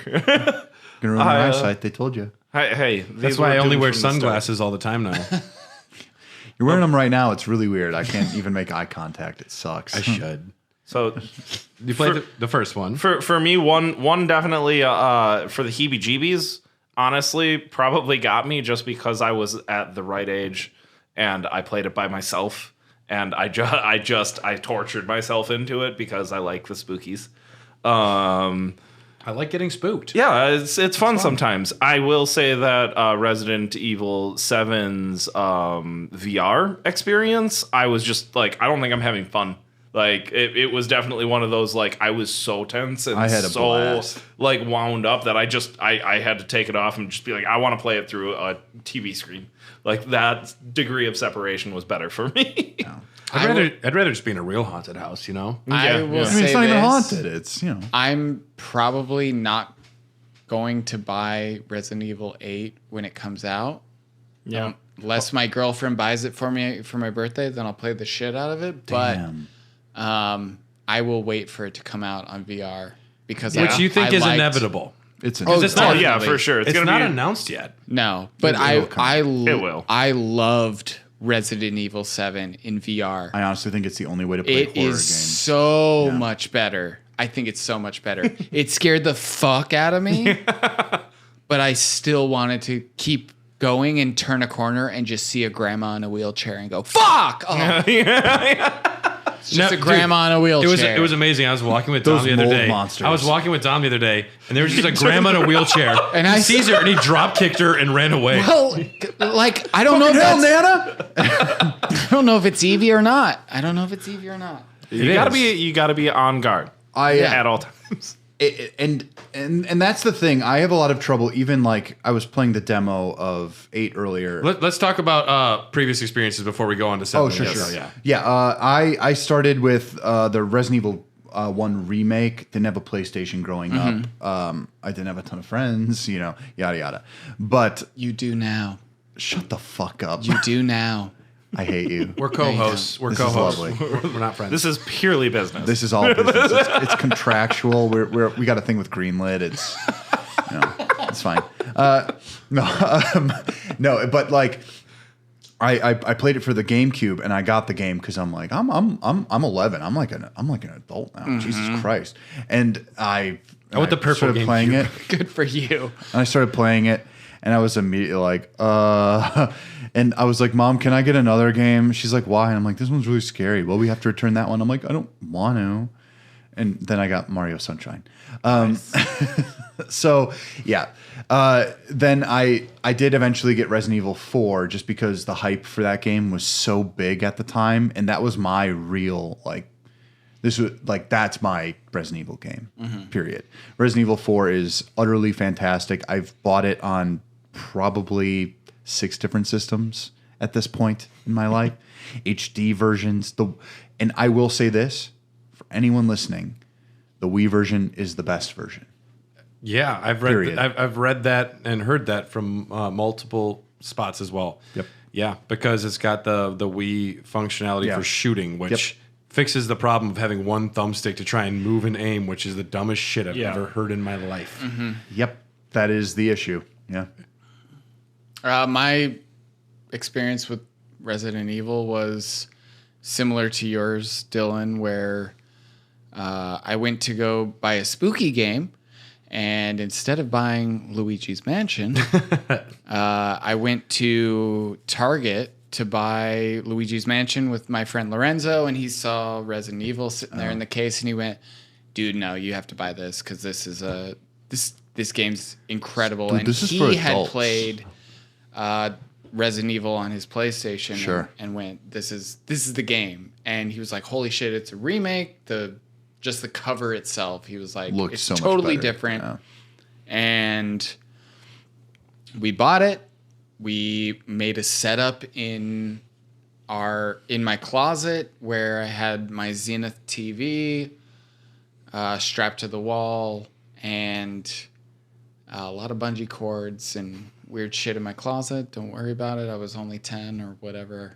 Gonna ruin your eyesight. They told you. hey, That's why I only wear sunglasses all the time now. You're wearing them right now. It's really weird. I can't even make eye contact. It sucks. I should. So You played the first one. for me, one definitely for the heebie-jeebies. Honestly, probably got me just because I was at the right age and I played it by myself, and I tortured myself into it because I like the spookies. I like getting spooked. Yeah, it's fun sometimes. I will say that Resident Evil 7's VR experience, I was just like, I don't think I'm having fun. Like, it was definitely one of those, like, I was so tense and I had a so blast. like wound up that I had to take it off and just be like, I want to play it through a TV screen. Like, that degree of separation was better for me. I'd rather just be in a real haunted house, you know? I Yeah, will yeah. I say mean, it's not even this. haunted. It's I'm probably not going to buy Resident Evil 8 when it comes out. Yeah. Unless my girlfriend buys it for me for my birthday, then I'll play the shit out of it. Damn. But I will wait for it to come out on VR because Which you think I is liked- inevitable. It's an Oh, it's not- Oh, yeah, definitely. for sure. It's gonna not be announced yet. No, but It will come. It will. I loved Resident Evil 7 in VR. I honestly think it's the only way to play It horror is games. so much better. I think it's so much better. It scared the fuck out of me, but I still wanted to keep going and turn a corner and just see a grandma in a wheelchair and go, fuck! Oh. It's just a grandma in a wheelchair. It was amazing. I was walking with Dom Those the other mold day. monsters. I was walking with Dom the other day, and there was just a grandma in a wheelchair. And he I sees her, and he drop kicked her and ran away. Well, like, I don't know if Hell, that's, Nana! I don't know if it's Evie or not. I don't know if it's Evie or not. You gotta be on guard at all times. And that's the thing. I have a lot of trouble. Even like I was playing the demo of 8 earlier. Let's talk about previous experiences before we go on to 7. Oh, sure. Yeah. I started with the Resident Evil 1 remake. Didn't have a PlayStation growing up. I didn't have a ton of friends. Yada yada. But You do now. shut the fuck up. You do now. I hate you. We're co-hosts. We're This is co-hosts. lovely. We're not friends. This is purely business. This is all business. It's contractual. We got a thing with greenlit. It's fine. No, but like I played it for the GameCube and I got the game because I'm like I'm 11. I'm like an adult now. Jesus Christ! And I with the purple started playing GameCube. it. Good for you. And I started playing it, and I was immediately like, and I was like, Mom, can I get another game? She's like, why? And I'm like, this one's really scary. Well, we have to return that one. I'm like, I don't want to. And then I got Mario Sunshine. So yeah. Then I did eventually get Resident Evil 4 just because the hype for that game was so big at the time, and that was my real that's my Resident Evil game. Period. Resident Evil 4 is utterly fantastic. I've bought it on probably 6 different systems at this point in my life. HD versions. And I will say this for anyone listening, the Wii version is the best version. Yeah, I've read that and heard that from multiple spots as well. Yep. Yeah, because it's got the Wii functionality for shooting, which fixes the problem of having one thumbstick to try and move and aim, which is the dumbest shit I've ever heard in my life. Yep, that is the issue. Yeah. My experience with Resident Evil was similar to yours, Dylan, where I went to go buy a spooky game, and instead of buying Luigi's Mansion, I went to Target to buy Luigi's Mansion with my friend Lorenzo, and he saw Resident Evil sitting there in the case, and he went, "Dude, no, you have to buy this because this is this game's incredible." Dude, and this is he for had adults. played Resident Evil on his PlayStation, Sure. and went, "This is the game," and he was like, "Holy shit, it's a remake." Just the cover itself, he was like, Looked "It's so much totally better. different." Yeah. And we bought it. We made a setup in my closet where I had my Zenith TV strapped to the wall and a lot of bungee cords and weird shit in my closet. Don't worry about it. I was only 10 or whatever.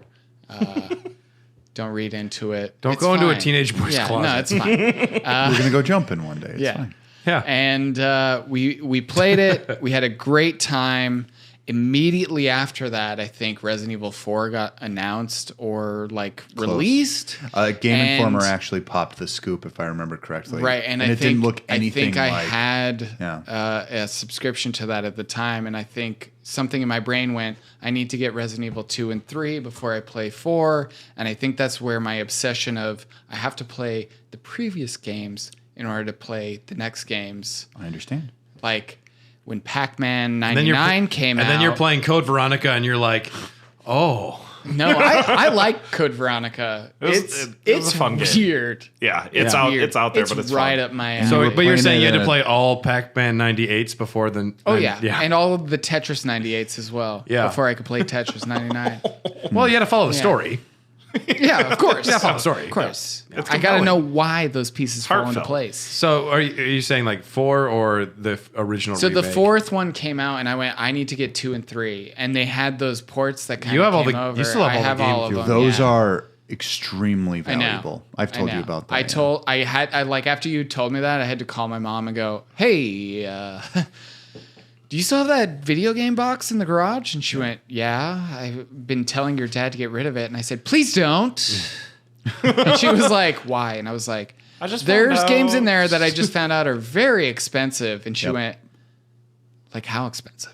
Don't read into it. Don't It's go into a fine. teenage boy's closet. No, it's fine. We're going to go jumping one day. It's fine. Yeah. And we played it. We had a great time. Immediately after that, I think Resident Evil 4 got announced or released. Game And- Informer actually popped the scoop, if I remember correctly. Right, and I it think, didn't look anything I like. had Yeah. a subscription to that at the time, and I think something in my brain went, I need to get Resident Evil 2 and 3 before I play 4, and I think that's where my obsession of I have to play the previous games in order to play the next games. I understand. Like when Pac-Man And then 99 came out. And then you're playing Code Veronica, and you're like, oh. No, I like Code Veronica. It's It's a fun game. weird. Yeah, it's out. Weird. It's out there, but it's right fun. up my alley. So, but you're playing saying you it had to in play all Pac-Man 98s before the... Oh yeah, and all of the Tetris 98s as well. Yeah. Before I could play Tetris 99. Well, you had to follow the story. Yeah, of course. Yeah, follow the story. Of course. It's I got to compelling. know why those pieces fall into Heartfelt. place. So are you saying like 4 or the original So the remake? fourth one came out, and I went, I need to get 2 and 3, and they had those ports that kind You of have all came the- over. you still have I all the have all of GameCube. them. Those yeah. are extremely I know. valuable. I've told I you know. about that. I after you told me that, I had to call my mom and go, "Hey, do you still have that video game box in the garage?" And she went, "Yeah, I've been telling your dad to get rid of it." And I said, "Please don't." And she was like, "Why?" And I was like, I just "There's found games out." in there that I just found out are very expensive." And she Yep. went, "Like how expensive?"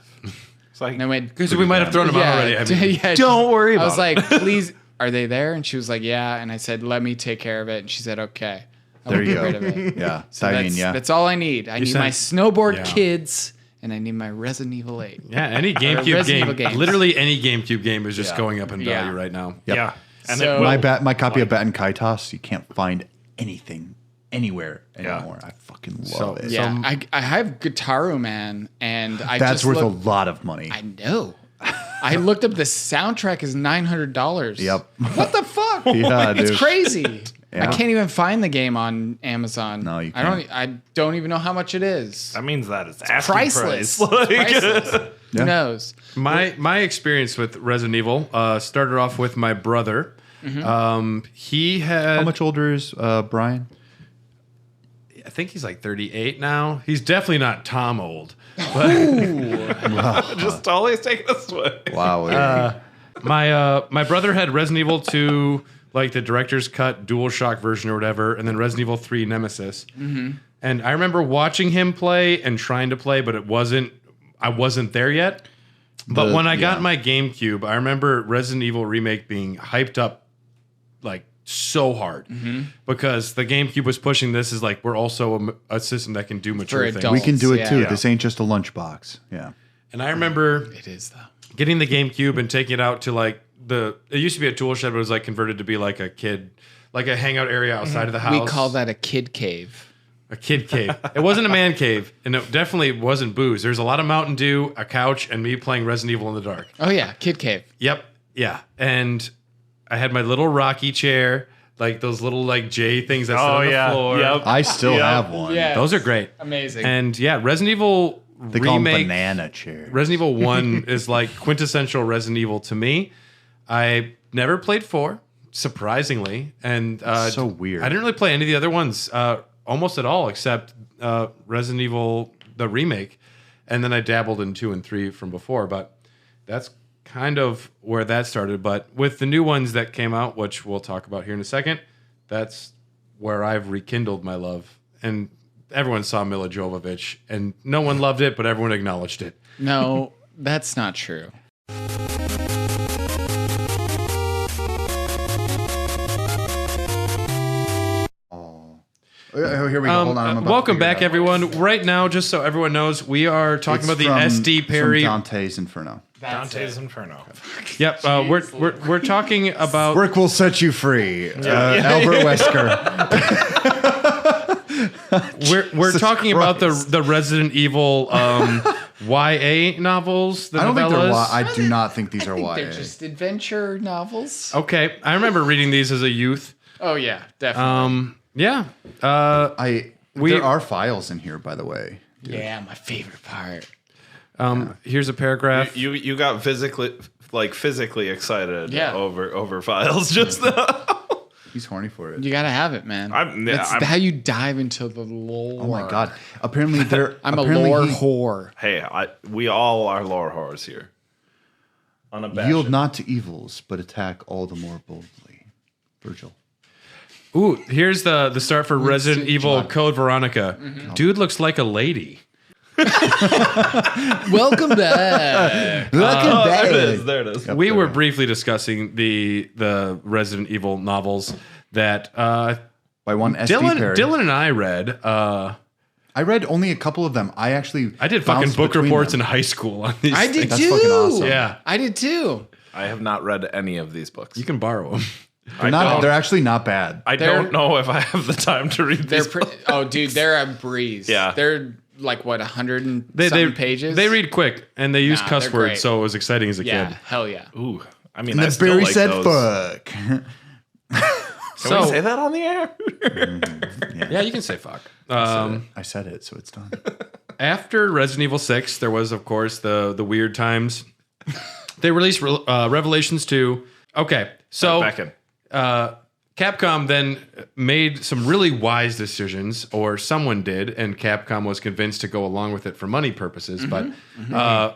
It's like, And I went, So we might have thrown them out already. I mean, yeah, don't worry I was about like, "Please, are they there?" And she was like, "Yeah." And I said, "Let me take care of it." And she said, "Okay." I There will you get go. rid of it. Yeah. So I that's, mean, yeah. that's all I need. I need said- my snowboard Yeah. kids, and I need my Resident Evil 8. yeah, any GameCube Resident game, Evil games. literally any GameCube game is just Yeah. going up in value Yeah. right now. yeah. And So- it will. My copy of Bat and Kaitos, you can't find anything anywhere anymore. I fucking love it. Yeah, I have Guitaru Man, and I That's just worth looked, a lot of money. I know. I looked up the soundtrack is $900. Yep. What the fuck? Yeah, It's dude. crazy. Yeah. I can't even find the game on Amazon. No, you I don't even know how much it is. that means that it's asking Priceless. price. Like, Priceless. Who knows? My experience with Resident Evil started off with my brother. He had... How much older is Brian? I think he's like 38 now. He's definitely not Tom old. But Just always take this way. Wow. my brother had Resident Evil 2, like the director's cut DualShock version or whatever, and then Resident Evil 3 Nemesis. And I remember watching him play and trying to play, but I wasn't there yet. But when I got my GameCube, I remember Resident Evil Remake being hyped up like so hard because the GameCube was pushing this as like, we're also a system that can do mature things. adults. We can do it too. Yeah. This ain't just a lunchbox. Yeah. And I remember It is though. getting the GameCube and taking it out to like it used to be a tool shed, but it was like converted to be like a hangout area outside of the house. We call that a kid cave. A kid cave. It wasn't a man cave, and it definitely wasn't booze. There's a lot of Mountain Dew, a couch, and me playing Resident Evil in the dark. Oh yeah, kid cave. Yep. Yeah. And I had my little rocky chair, like those little like J things that sit on the floor. Yep. I still have one. Yeah. Those are great. Amazing. And yeah, Resident Evil They call them remake. banana chairs. Resident Evil 1 is like quintessential Resident Evil to me. I never played 4, surprisingly. And So weird. I didn't really play any of the other ones almost at all, except Resident Evil, the remake. And then I dabbled in 2 and 3 from before. But that's kind of where that started. But with the new ones that came out, which we'll talk about here in a second, that's where I've rekindled my love. And everyone saw Mila Jovovich, and no one loved it, but everyone acknowledged it. No, that's not true. Oh, here we go. Hold on. I'm about to Welcome figure it back, out. everyone. Right now, just so everyone knows, we are talking It's about the from- SD Perry. from Dante's Inferno. Dante's Inferno. Yep, we're talking about. Work will set you free. Albert Wesker. We're talking about the Resident Evil YA novels. The I don't think they're novellas. I do not think these are I think YA. they're just adventure novels. Okay, I remember reading these as a youth. Oh yeah, definitely. Yeah. There are files in here, by the way. Yeah, my favorite part. Here's a paragraph. You got physically excited Yeah. over files just now. He's horny for it. You gotta have it, man. That's how you dive into the lore. Oh my god! Apparently, I'm a lore whore. Hey, we all are lore whores here. Unabashed. Yield not to evils, but attack all the more boldly. Virgil. Ooh, here's the start for Resident Evil John. Code Veronica. Dude looks like a lady. Welcome back. There it is. We were briefly discussing the Resident Evil novels that By one SD Perry. Dylan and I read. I read only a couple of them. I actually I did fucking bounced book between reports them. in high school on these. I did things. That's too. fucking awesome. Yeah, I did too. I have not read any of these books. you can borrow them. They're actually not bad. I They're- don't know if I have the time to read They're these pretty. books. Oh, dude, they're a breeze. Yeah. they're like what 100 and They something pages. They read quick and they use Nah, cuss they're words, great. so it was exciting as a Yeah, kid. hell yeah. Ooh, I mean, And I then still Barry like said those. fuck. Can So- we say that on the air? Yeah, you can say fuck. I said it, so it's done. After Resident Evil 6, there was, of course, the weird times. They released Revelations 2. Okay, so Back in. Capcom then made some really wise decisions, or someone did, and Capcom was convinced to go along with it for money purposes. But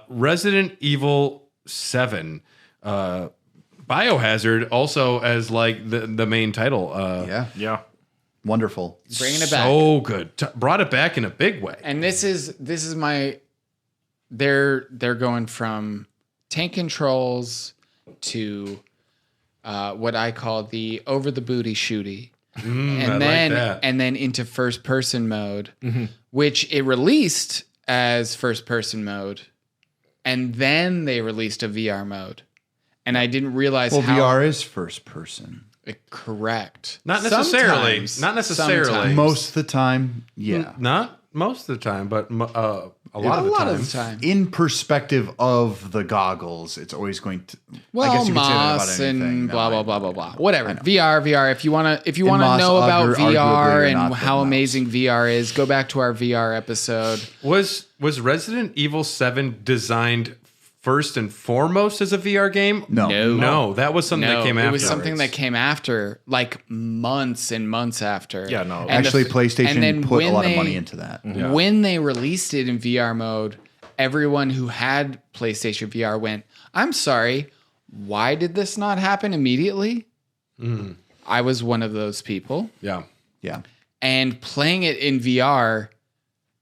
Resident Evil 7, Biohazard, also as like the main title. Yeah. Yeah. Wonderful. Bringing it back. So good. Brought it back in a big way. And this is my. They're going from tank controls to what I call the over the booty shooty, and then into first person mode, which it released as first person mode, and then they released a VR mode, and I didn't realize Well, how VR is first person. correct. Not necessarily. Sometimes. Not necessarily. Sometimes. Most of the time, yeah. Not most of the time, but a lot a of the lot time. of the time. In perspective of the goggles, it's always going to. Well, I guess you could say that Moss about anything. and No, blah I- blah blah blah blah. Whatever. VR. If you wanna Moss know about arguably VR are and not how the amazing VR is, go back to our VR episode. Was Resident Evil 7 designed first and foremost as a VR game? No, that was something that came after. It was something that came after, like months and months after. Yeah, no. And Actually, PlayStation put a lot of they- money into that. When they released it in VR mode, everyone who had PlayStation VR went, I'm sorry, why did this not happen immediately? I was one of those people. Yeah. Yeah. And playing it in VR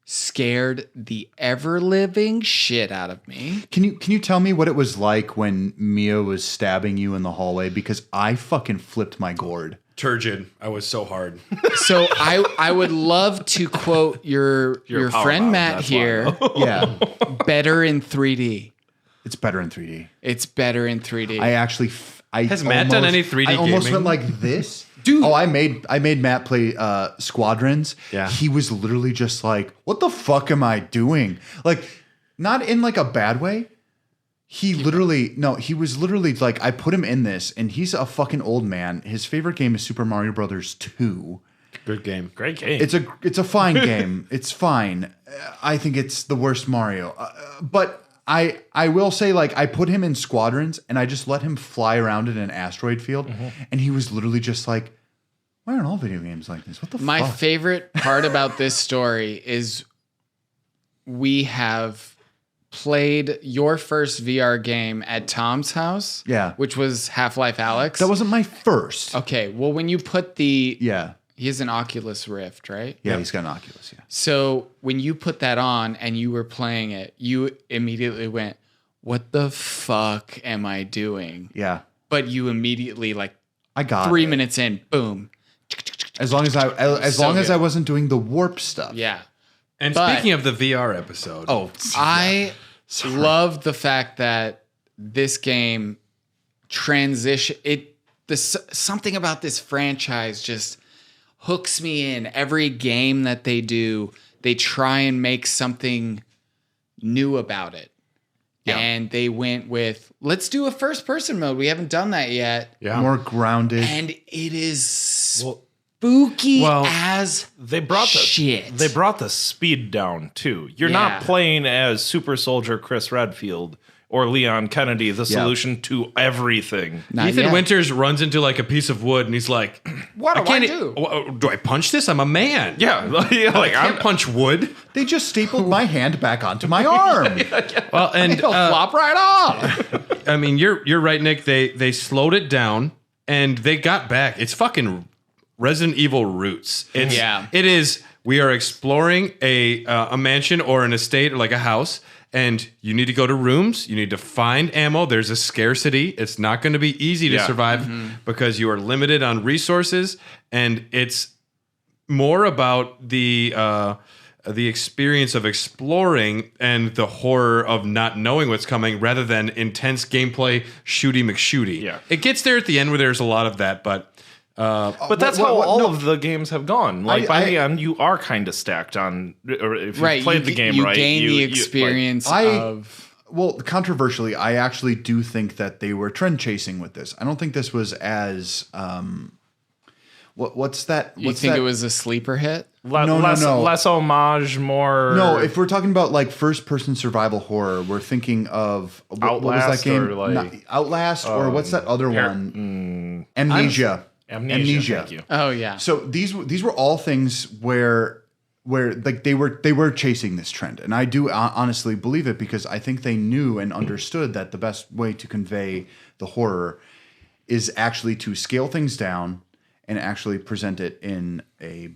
scared the ever-living shit out of me. Can you tell me what it was like when Mia was stabbing you in the hallway? Because I fucking flipped my gourd. Turgid. I was so hard. So I would love to quote your power friend bottom, Matt that's here. Yeah. Better in 3D. It's better in 3D. It's better in 3D. I actually Has Matt done any 3D I almost gaming? went like this. Dude. Oh, I made Matt play Squadrons. Yeah. He was literally just like, what the fuck am I doing? Like, not in like a bad way. He was literally like, I put him in this and he's a fucking old man. His favorite game is Super Mario Brothers 2. Good game. Great game. It's a fine game. It's fine. I think it's the worst Mario. But I will say, like, I put him in Squadrons and I just let him fly around in an asteroid field. And he was literally just like, why aren't all video games like this? What the My fuck? favorite part about this story is we have played your first VR game at Tom's house. Yeah. Which was Half-Life Alyx. That wasn't my first. Okay, well, when you put he Yeah. has an Oculus Rift, right? Yeah, he's got an Oculus, yeah. So when you put that on and you were playing it, you immediately went, what the fuck am I doing? Yeah. But you immediately, like, I got 3 it. minutes in, boom. As long as good. I wasn't doing the warp stuff. Yeah. And But- speaking of the VR episode, I love the fact that this game something about this franchise just hooks me in. Every game that they do, they try and make something new about it. Yeah. And they went with, let's do a first person mode. We haven't done that yet. yeah. More grounded. And it is spooky as They brought shit. They brought the speed down too. You're Yeah. not playing as Super Soldier Chris Redfield or Leon Kennedy, the solution to everything. Not Ethan yet. Winters runs into like a piece of wood and he's like, What do I can't do? Do I punch this? I'm a man. Yeah, like I can't punch wood. They just stapled my hand back onto my arm. Well, and It'll flop right off. I mean, you're right, Nick. They slowed it down and they got back. It's fucking Resident Evil roots. It's, Yeah. It is. We are exploring a mansion or an estate or like a house. And you need to go to rooms. You need to find ammo. There's a scarcity. It's not going to be easy to survive because you are limited on resources. And it's more about the experience of exploring and the horror of not knowing what's coming rather than intense gameplay shooty McShooty. Yeah. It gets there at the end where there's a lot of that, but But that's how all of the games have gone. Like by the end, you are kind of stacked on. Or if you Right. played the game you right, gain you the like- experience I- of. Well, controversially, I actually do think that they were trend chasing with this. I don't think this was as what's that? You What's think that? it was a sleeper hit? No. less homage, more. No, if we're talking about like first-person survival horror, we're thinking of what was that Outlast game? or, like, Not- Outlast, or what's that other one? Amnesia. Amnesia. Thank you. Oh yeah. So these were all things where like they were chasing this trend, and I do honestly believe it because I think they knew and understood that the best way to convey the horror is actually to scale things down and actually present it in a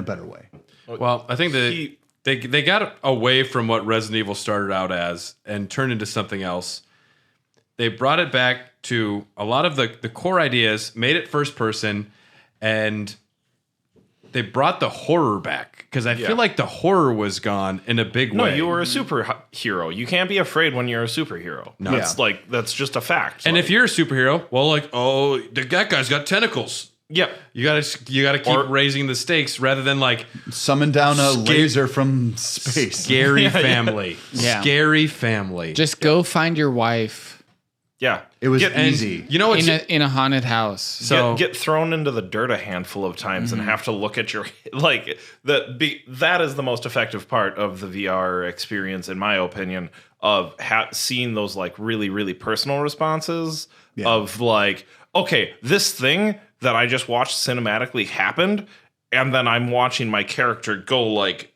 better way. well, I think that they got away from what Resident Evil started out as and turned into something else. They brought it back to a lot of the core ideas, made it first person, and they brought the horror back because I feel like the horror was gone in a big No, way. you were a superhero. You can't be afraid when you're a superhero. No, that's just a fact. and Like, if you're a superhero, well, like, oh, that guy's got tentacles. yeah, You gotta keep raising the stakes rather than like Summon down a laser from space. scary family, Yeah. scary family. Just go find your wife Yeah. It was And easy. you know, it's in a haunted house. so Get thrown into the dirt a handful of times and have to look at your like that is the most effective part of the VR experience, in my opinion, of seeing those like really, really personal responses of like, okay, this thing that I just watched cinematically happened, and then I'm watching my character go like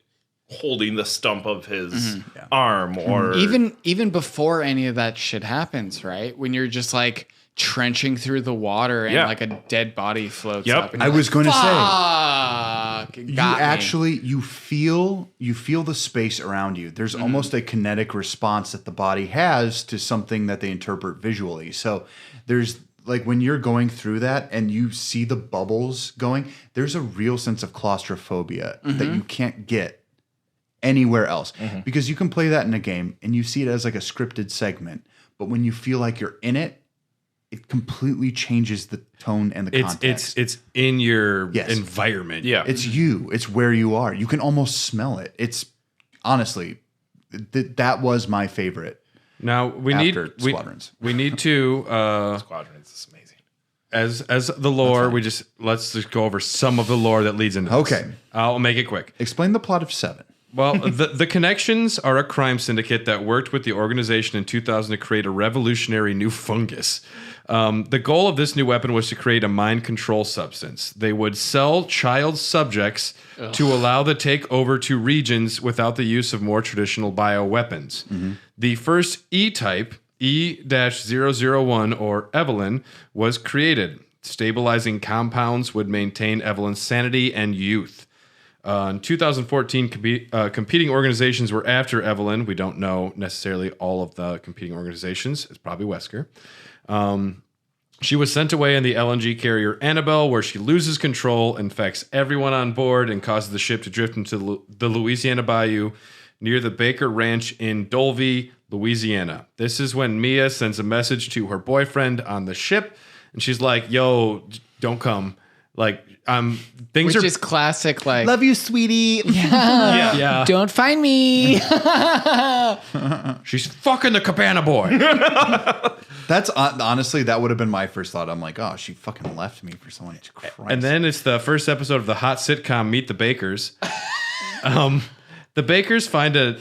holding the stump of his arm, or even before any of that shit happens, right? When you're just like trenching through the water and like a dead body floats up. And I was going to say, say, you feel the space around you. There's almost a kinetic response that the body has to something that they interpret visually. So there's like when you're going through that and you see the bubbles going, there's a real sense of claustrophobia that you can't get anywhere else, because you can play that in a game and you see it as like a scripted segment, but when you feel like you're in it, it completely changes the tone and the context. It's in your environment. Yeah. It's you. It's where you are. You can almost smell it. It's honestly that was my favorite. Now we After Squadrons. We need to Squadrons is amazing. as the lore. Let's just go over some of the lore that leads into this. Okay. I'll make it quick. Explain the plot of 7. Well, the Connections are a crime syndicate that worked with the organization in 2000 to create a revolutionary new fungus. The goal of this new weapon was to create a mind control substance. They would sell child subjects to allow the takeover to regions without the use of more traditional bioweapons. The first E-type, E-001 or Evelyn, was created. Stabilizing compounds would maintain Evelyn's sanity and youth. In 2014, competing organizations were after Evelyn. We don't know necessarily all of the competing organizations. It's probably Wesker. She was sent away in the LNG carrier Annabelle, where she loses control, infects everyone on board, and causes the ship to drift into the Louisiana Bayou near the Baker Ranch in Dolby, Louisiana. This is when Mia sends a message to her boyfriend on the ship, and she's like, yo, don't come. Like, things which are is classic. Like, Love you, sweetie. yeah. don't find me. She's fucking the Cabana boy. That's honestly, that would have been my first thought. I'm like, oh, she fucking left me for someone. Christ. And then it's the first episode of the hot sitcom Meet the Bakers. The Bakers find a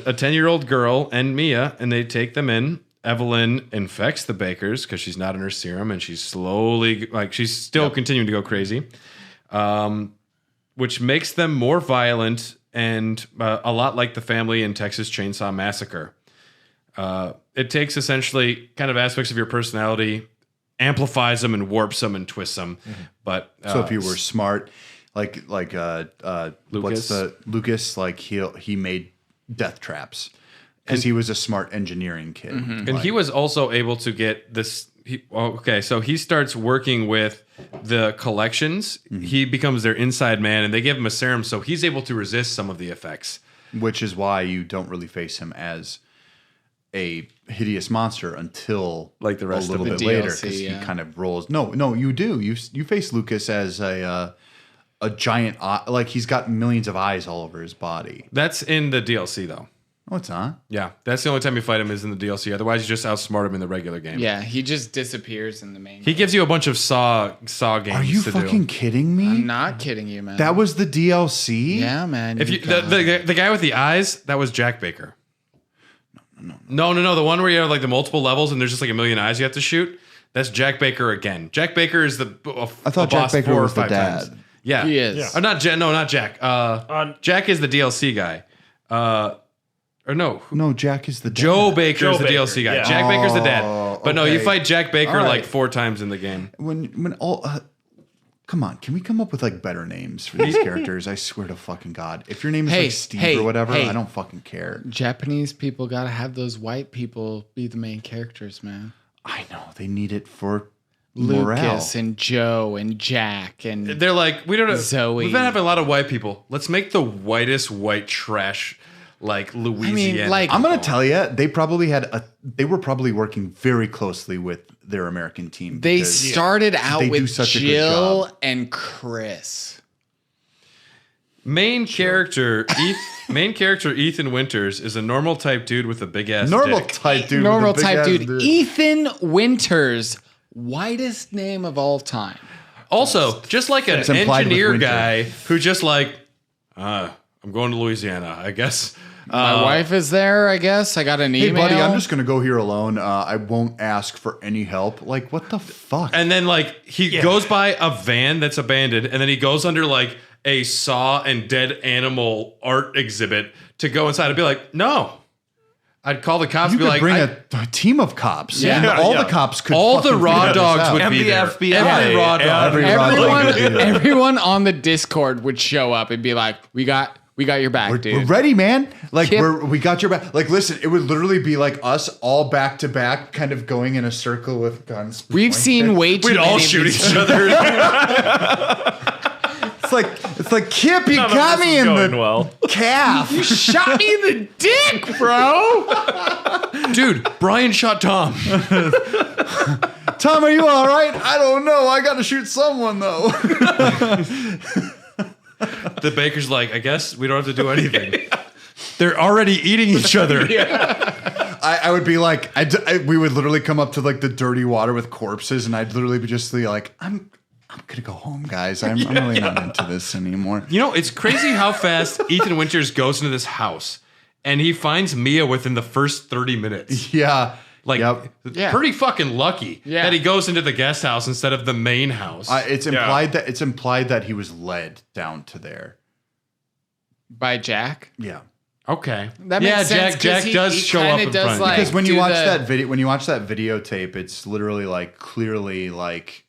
10-year-old girl and Mia, and they take them in. Evelyn infects the Bakers because she's not in her serum, and she's slowly, like, she's still continuing to go crazy, which makes them more violent and a lot like the family in Texas Chainsaw Massacre. It takes essentially kind of aspects of your personality, amplifies them and warps them and twists them. But so if you were smart, like Lucas. Lucas, like he made death traps. Because he was a smart engineering kid. And he was also able to get this. So he starts working with the collections. He becomes their inside man, and they give him a serum, so he's able to resist some of the effects. Which is why you don't really face him as a hideous monster until Like the rest a little of bit the later, DLC, because he kind of rolls. No, you do. You face Lucas as a giant eye, like he's got millions of eyes all over his body. That's in the DLC, though. Oh, it's not. Yeah, that's the only time you fight him is in the DLC. Otherwise, you just outsmart him in the regular game. Yeah, he just disappears in the main. He gives you a bunch of Saw games. Are you to fucking do. kidding me? I'm not kidding you, man. That was the DLC. yeah, man. If you the guy with the eyes, that was Jack Baker. No. The one where you have like the multiple levels and there's just like a million eyes you have to shoot. That's Jack Baker again. Jack Baker is I thought Jack Baker 4 or was the 5 dad. times. Yeah, He is. Or not Jack. No, not Jack. Jack is the DLC guy. Or no, No, Jack is the dad. Joe Baker is the Baker, DLC guy. yeah. Jack Baker's the dad. But no, you okay. fight Jack Baker All right. like 4 times in the game. When all come on, can we come up with like better names for these characters? I swear to fucking God. If your name is like Steve or whatever, I don't fucking care. Japanese people gotta have those white people be the main characters, man. I know they need it for morale. Lucas and Joe and Jack and They're like, we don't know. Zoe. We've been having a lot of white people. Let's make the whitest white trash like Louisiana. like- I'm gonna tell you, they were probably working very closely with their American team. they because- they do started out with such a good Jill job. and Chris. Main character Ethan Winters is a normal type dude with a big ass Normal dick. type dude. Normal with a big type ass dude. dick. Ethan Winters, whitest name of all time. Also, just like an implied with engineer winter. guy who just like, I'm going to Louisiana, I guess. My wife is there, I guess. I got an Hey, email. buddy, I'm just gonna go here alone. I won't ask for any help. Like, what the fuck? And then like he goes by a van that's abandoned, and then he goes under like a saw and dead animal art exhibit to go inside and be like, no. I'd call the cops you and be could like, bring a team of cops. Yeah. and all the cops could. all the fucking raw figure this dogs out. would And be the there. FBI. Every raw dog. Every raw dog would be there. Everyone on the Discord would show up and be like, "We got your back, dude." We're ready, man. Like Kip- we got your back. Like, listen, it would literally be like us all back to back, kind of going in a circle with guns. We've seen way too We'd many all of shoot these- each other. It's like Kip, you None of got this me is in going the well. calf. Shot me in the dick, bro. Dude, Brian shot Tom. Tom, are you all right? I don't know. I got to shoot someone though. The baker's like, I guess we don't have to do anything. They're already eating each other. I would be like, we would literally come up to like the dirty water with corpses, and I'd literally be just like, I'm gonna go home, guys. I'm really not into this anymore. You know, it's crazy how fast Ethan Winters goes into this house, and he finds Mia within the first 30 minutes. Yeah. Like, Yeah. pretty fucking lucky Yeah. that he goes into the guest house instead of the main house. It's implied that he was led down to there. By Jack. Yeah. Okay. That makes sense, 'cause Jack he- does he show up kinda in does front. like- Because when you do watch the- that video, when you watch that videotape, it's literally like clearly like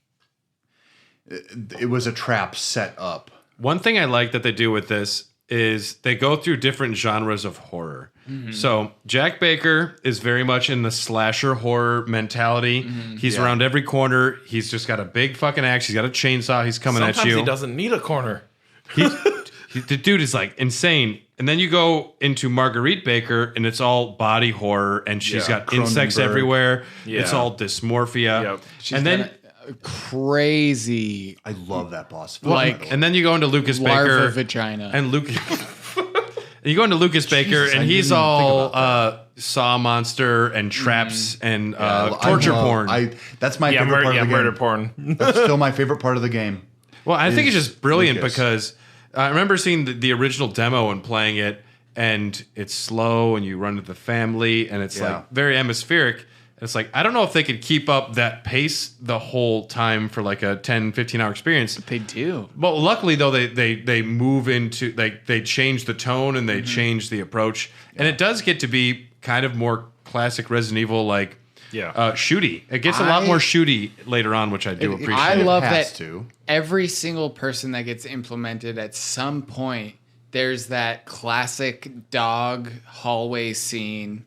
it was a trap set up. One thing I like that they do with this is they go through different genres of horror. So Jack Baker is very much in the slasher horror mentality. He's around every corner. He's just got a big fucking axe. He's got a chainsaw. He's coming Sometimes at you. he doesn't need a corner. The dude is like insane. And then you go into Marguerite Baker, and it's all body horror, and she's Yeah, got insects Cronenberg. everywhere. Yeah. It's all dysmorphia. Yep. And then Crazy I love that boss. Like- and then you go into Lucas larva Baker vagina. and Luke. You go into Lucas Baker, Jesus, I and he's didn't even all think saw monster and traps and I torture love- porn. That's my favorite part of the murder game. porn. That's still my favorite part of the game. Well, I think it's is just brilliant Lucas. because I remember seeing the original demo and playing it, and it's slow, and you run with the family, and it's Yeah. like very atmospheric. And it's like, I don't know if they could keep up that pace the whole time for like a 10, 15-hour experience. They do. Well, luckily though, they move into like they change the tone and they change the approach, and it does get to be kind of more classic Resident Evil like shooty. It gets a lot more shooty later on, which I do appreciate. I love has that to. every single person that gets implemented at some point, there's that classic dog hallway scene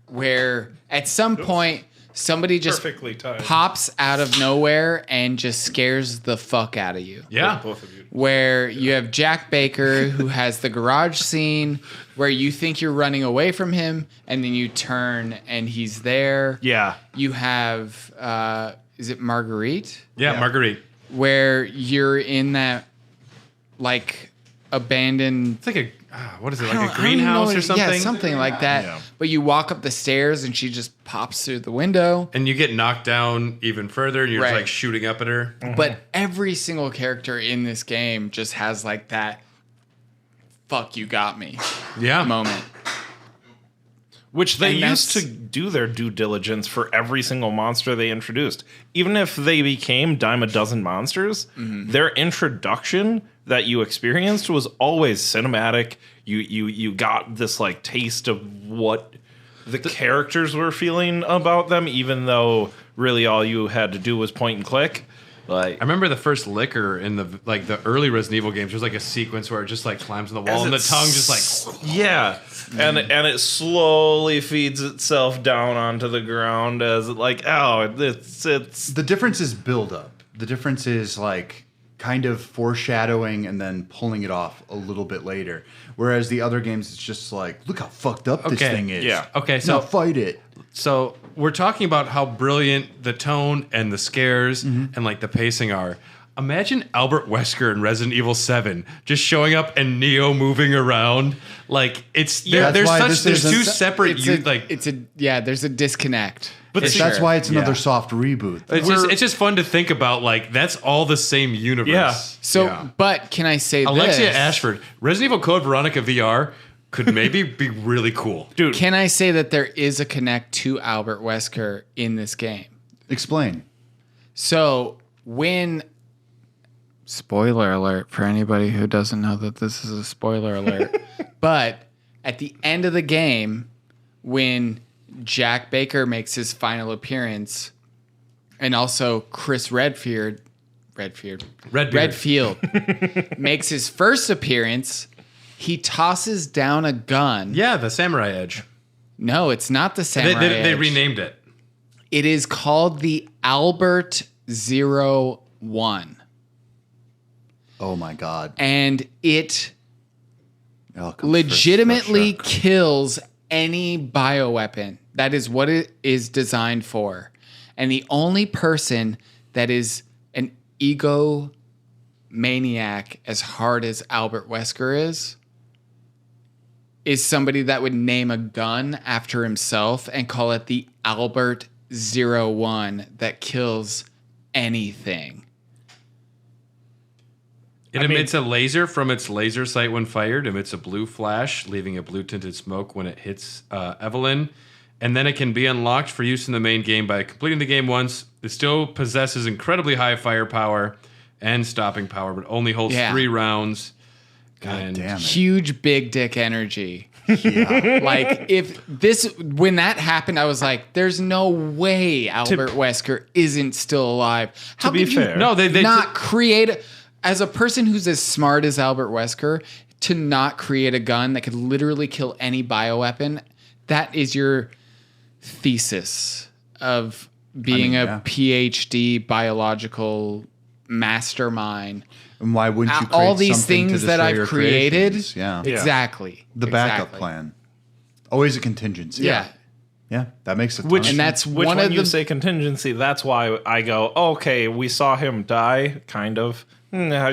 where at some point somebody just Perfectly timed. pops out of nowhere and just scares the fuck out of you. Yeah. Both of you. Where you have Jack Baker who has the garage scene where you think you're running away from him and then you turn and he's there. Yeah. You have is it Marguerite? Yeah, Marguerite. Where you're in that like abandoned It's like a what is it, I don't- like I a don't even know greenhouse what or it- something? Yeah, something like that. Yeah. But you walk up the stairs and she just pops through the window. And you get knocked down even further, and you're just Right. like shooting up at her. But every single character in this game just has like that fuck you got me Yeah. moment. Which they And used to that's- do their due diligence for every single monster they introduced. Even if they became dime a dozen monsters, their introduction that you experienced was always cinematic. You got this like taste of what the characters were feeling about them, even though really all you had to do was point and click. Like I remember the first liquor in the like the early Resident Evil games. There's like a sequence where it just like climbs on the wall, and the tongue just like yeah, and it slowly feeds itself down onto the ground as like it's The difference is build up. The difference is like kind of foreshadowing and then pulling it off a little bit later. Whereas the other games, it's just like, look how fucked up this Okay. thing is. Yeah. Okay, Now so fight it. we're talking about how brilliant the tone and the scares and like the pacing are. Imagine Albert Wesker in Resident Evil 7 just showing up and Neo moving around. Like it's there's two separate there's a disconnect. But that's why it's another soft reboot. It's just fun to think about. Like that's all the same universe. Yeah. So, but can I say Alexia this? Ashford, Resident Evil Code Veronica VR could maybe be really cool. Dude. Can I say that there is a connect to Albert Wesker in this game? Explain. So when spoiler alert for anybody who doesn't know that this is a spoiler alert, but at the end of the game, when Jack Baker makes his final appearance, and also Chris Redfield makes his first appearance, he tosses down a gun. Yeah, the Samurai Edge. No, it's not the Samurai Edge. They renamed it. It is called the Albert 01. Oh my God. And it legitimately kills any bioweapon. That is what it is designed for. And the only person that is an egomaniac as hard as Albert Wesker is somebody that would name a gun after himself and call it the Albert 01 that kills anything. It emits a laser from its laser sight when fired, emits a blue flash, leaving a blue tinted smoke when it hits Evelyn. And then it can be unlocked for use in the main game by completing the game once. It still possesses incredibly high firepower and stopping power, but only holds 3 rounds. God damn it. Huge big dick energy. Yeah. Like when that happened, I was like, "There's no way Albert Wesker isn't still alive." How to be could fair, you not create as a person who's as smart as Albert Wesker to not create a gun that could literally kill any bioweapon? That is your thesis of being a PhD biological mastermind. And why wouldn't you create all these something things to that destroy I've your created? creations? Yeah. Exactly. The backup plan. Always a contingency. Yeah. Yeah, that makes a ton And of that's Which, one when of you the say contingency, that's why I go, okay, we saw him die, kind of.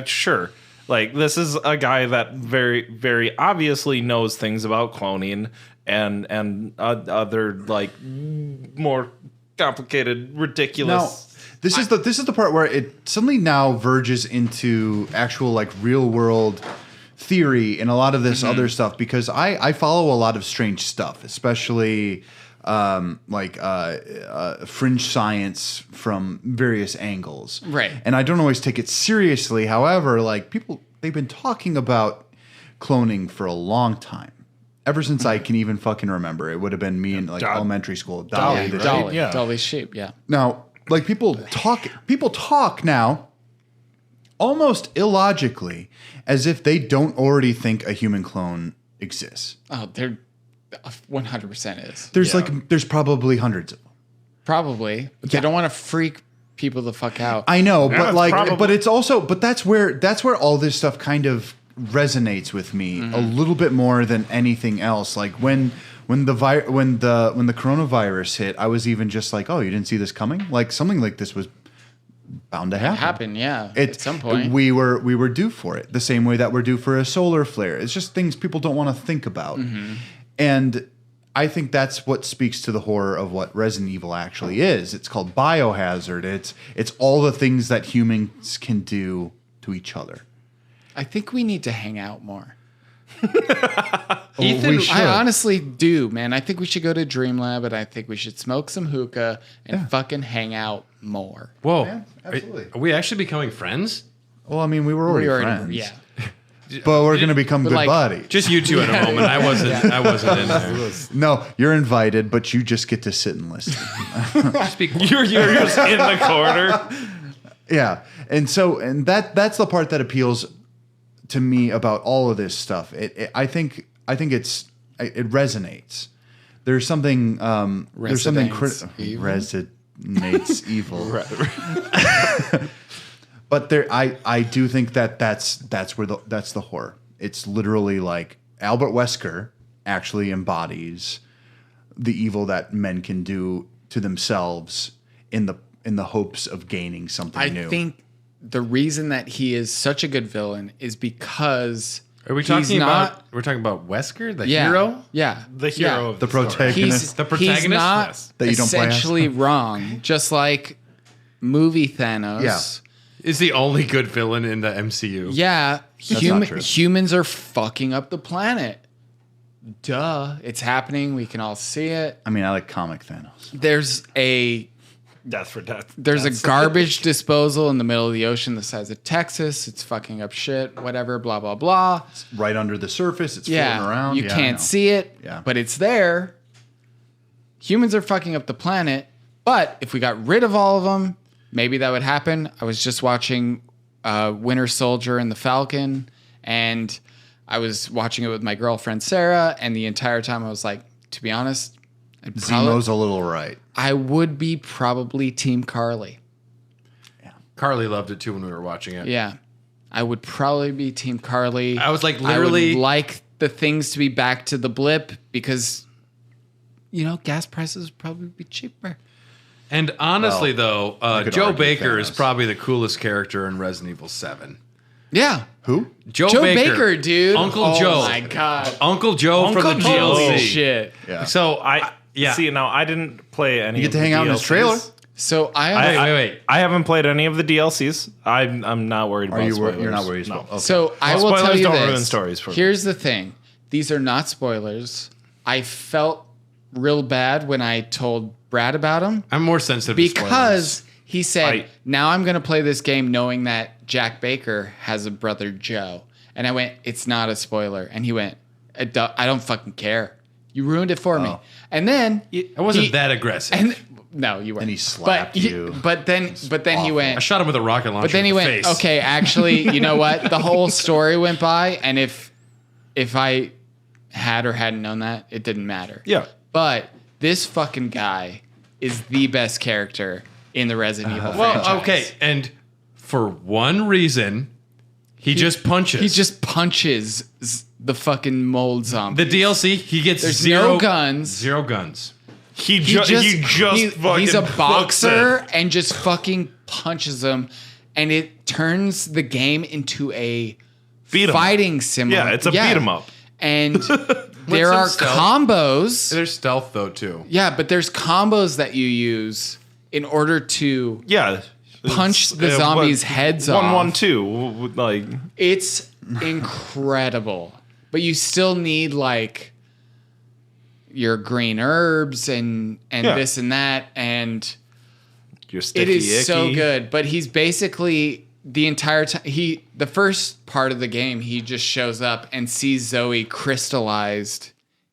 Sure. Like, this is a guy that very, very obviously knows things about cloning and other, like, more complicated, ridiculous... Now, this is the part where it suddenly now verges into actual like real world theory and a lot of this other stuff, because I follow a lot of strange stuff, especially fringe science from various angles. Right. And I don't always take it seriously. However, like they've been talking about cloning for a long time. Ever since I can even fucking remember. It would have been me in like elementary school. Dolly. Dolly's sheep, yeah. Now, like people talk now almost illogically as if they don't already think a human clone exists. Oh, there 100% is. There's probably hundreds of them. Probably. But they don't want to freak people the fuck out. I know, but like probably. but it's also that's where all this stuff kind of resonates with me a little bit more than anything else. Like when the coronavirus hit, I was even just like, oh, you didn't see this coming? Like something like this was bound to happen. At some point. We were due for it. The same way that we're due for a solar flare. It's just things people don't want to think about. And I think that's what speaks to the horror of what Resident Evil actually is. It's called biohazard. It's all the things that humans can do to each other. I think we need to hang out more. Ethan, we should. I honestly do, man. I think we should go to Dream Lab, and I think we should smoke some hookah and fucking hang out more. Whoa. Yeah, absolutely. Are we actually becoming friends? Well, I mean, we were already friends. Yeah. But we're going to become good like- buddies. Just you two at a moment. I wasn't in there. No, you're invited, but you just get to sit and listen. You're just in the corner. Yeah. And that's the part that appeals to me about all of this stuff. I think it resonates. There's something Resonates resonates evil. But I do think that's the horror. It's literally like Albert Wesker actually embodies the evil that men can do to themselves in the hopes of gaining something new. I think the reason that he is such a good villain is because Are we talking about? We're talking about Wesker, the hero. Yeah, The hero of The story. protagonist. The protagonist? He's not Yes. That you don't play as. essentially wrong. Just like movie Thanos. Yeah. Is the only good villain in the MCU. Yeah, not true. humans are fucking up the planet. Duh, it's happening. We can all see it. I mean, I like comic Thanos. There's a Death for death. There's a garbage disposal in the middle of the ocean the size of Texas. It's fucking up shit, whatever, blah, blah, blah. Right under the surface, it's floating around. You Yeah, I can't know. see it, Yeah. but it's there. Humans are fucking up the planet, but if we got rid of all of them, maybe that would happen. I was just watching Winter Soldier and the Falcon, and I was watching it with my girlfriend Sarah, and the entire time I was like, to be honest, Zemo's a little right. I would be probably Team Carly. Carly loved it too when we were watching it. Yeah. I would probably be Team Carly. I was like, literally- I would like the things to be back to the blip because, gas prices would probably be cheaper. And honestly, though, could Joe argue Baker is Thanos. probably the coolest character in Resident Evil 7. Yeah. Who? Joe Baker, dude. Uncle Joe. Oh my God. Uncle Joe from the Uncle Joe. Holy DLC. shit. Yeah. So Yeah. See, now I didn't play any. You get to hang out in his trailer. So Wait. I haven't played any of the DLCs. I'm not worried Are about you? spoilers. You're not worried. No. Okay. So I Well, will tell spoilers you don't this. ruin stories for me. Here's the thing. These are not spoilers. I felt real bad when I told Brad about them I'm more sensitive to spoilers. because he said, I- now I'm going to play this game knowing that Jack Baker has a brother Joe. And I went, it's not a spoiler. And he went, I don't fucking care. You ruined it for me. And then I wasn't that aggressive. And no, you weren't. And he slapped you. But then he went. I shot him with a rocket launcher. But then he in the went, face. okay, actually, you know what? The whole story went by, and if I had or hadn't known that, it didn't matter. Yeah. But this fucking guy is the best character in the Resident Evil franchise. Well, okay, and for one reason, he just punches. He just punches the fucking mold zombie. the DLC. He gets There's zero no guns. Zero guns. He's a boxer and just fucking punches them, and it turns the game into a Beat 'em. fighting simulator. Yeah, it's a beat 'em up. And there some are stealth. combos. There's stealth though too. Yeah, but there's combos that you use in order to Yeah. punch It's, the zombies' heads off. 1-1-2. Like, It's incredible. But you still need like your green herbs and Yeah. this and that, and you're sticky it is so icky. good. But he's basically the entire time the first part of the game, he just shows up and sees Zoe crystallized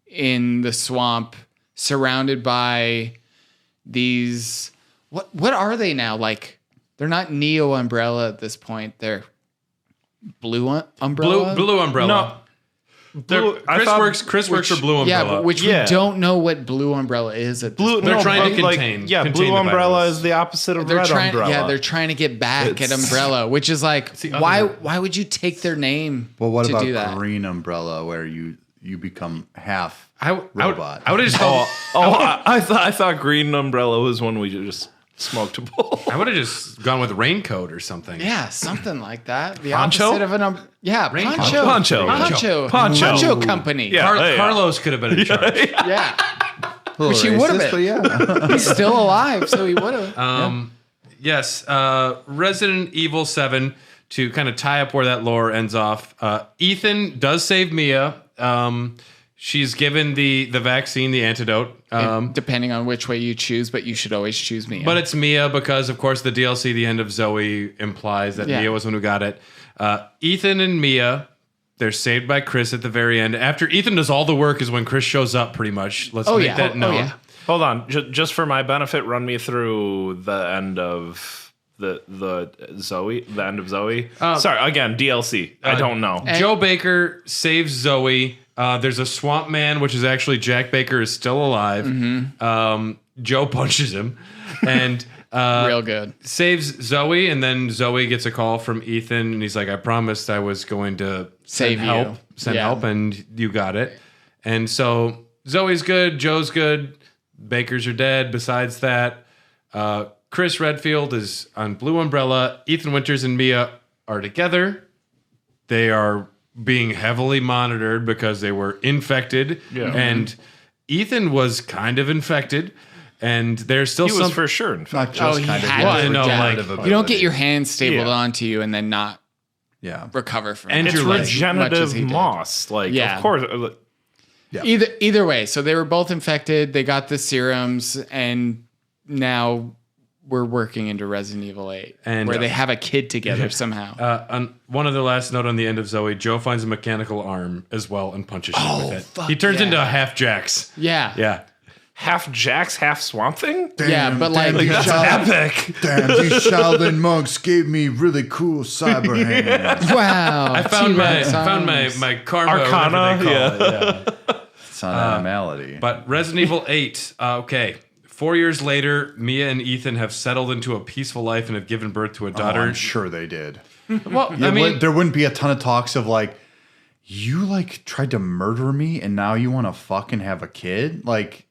in the swamp, surrounded by these what are they now? Like, they're not Neo Umbrella at this point. They're Blue Umbrella. Blue Umbrella. No. Blue, I thought- Chris works for Blue Yeah, Umbrella. but which Yeah. we don't know what Blue Umbrella is at this Blue, point. They're no, trying to but, contain Yeah, the Blue Umbrella virus. is the opposite of They're Red trying, Umbrella. yeah, they're trying to get back at It's- Umbrella, which is like, the why other- why would you take their name Well, what to about do that? Green Umbrella, where you become half I robot? would have just. I thought Green Umbrella was when we just smoked a bowl. I would have just gone with raincoat or something. Yeah, something like that. The Poncho? opposite of an Poncho. Poncho. company. Yeah. Carlos could have been in charge. Yeah. Little Which he would've racist, been. but yeah. He's still alive, so he would have. Yes, Resident Evil 7, to kind of tie up where that lore ends off. Ethan does save Mia. She's given the vaccine, the antidote. Depending on which way you choose, but you should always choose me. But it's Mia because, of course, the DLC, the end of Zoe, implies that Yeah. Mia was the one who got it. Ethan and Mia, they're saved by Chris at the very end. After Ethan does all the work is when Chris shows up, pretty much. Let's make that known. yeah. Hold on, just for my benefit, run me through the end of the Zoe, the end of Zoe. Sorry, again, DLC. I don't know. Joe Baker saves Zoe. There's a swamp man, which is actually Jack Baker is still alive. Joe punches him and Real good. saves Zoe. And then Zoe gets a call from Ethan. And he's like, I promised I was going to Save send you. help. Send Yeah. help. And you got it. And so Zoe's good. Joe's good. Bakers are dead. Besides that, Chris Redfield is on Blue Umbrella. Ethan Winters and Mia are together. They are being heavily monitored because they were infected. Yeah. And Ethan was kind of infected. And there's still He was for sure infected. Not just kind of. had Well, to no, regenerate. like- You don't get your hands stapled Yeah. onto you and then not Yeah. recover from And it. It's your leg. Much as regenerative he did. moss. Like, Yeah. of course. Either way, so they were both infected. They got the serums, and now we're working into Resident Evil 8, And, where they have a kid together somehow. on one other last note on the end of Zoe, Joe finds a mechanical arm as well and punches him with it. fuck He turns into yeah. a half Jax. Yeah, Yeah. Half Jax, half Swamp Thing? yeah, but like, these That's epic. Damn, these Shaolin monks gave me really cool cyber hands. wow, I found my T-Rex my arms. karma, Arcana, whatever they call it. Yeah. It's not animality. But Resident Evil 8, okay. 4 years later, Mia and Ethan have settled into a peaceful life and have given birth to a daughter. I'm sure they did. Well, I mean, There wouldn't be a ton of talks of like, you like tried to murder me and now you want to fucking have a kid? Like,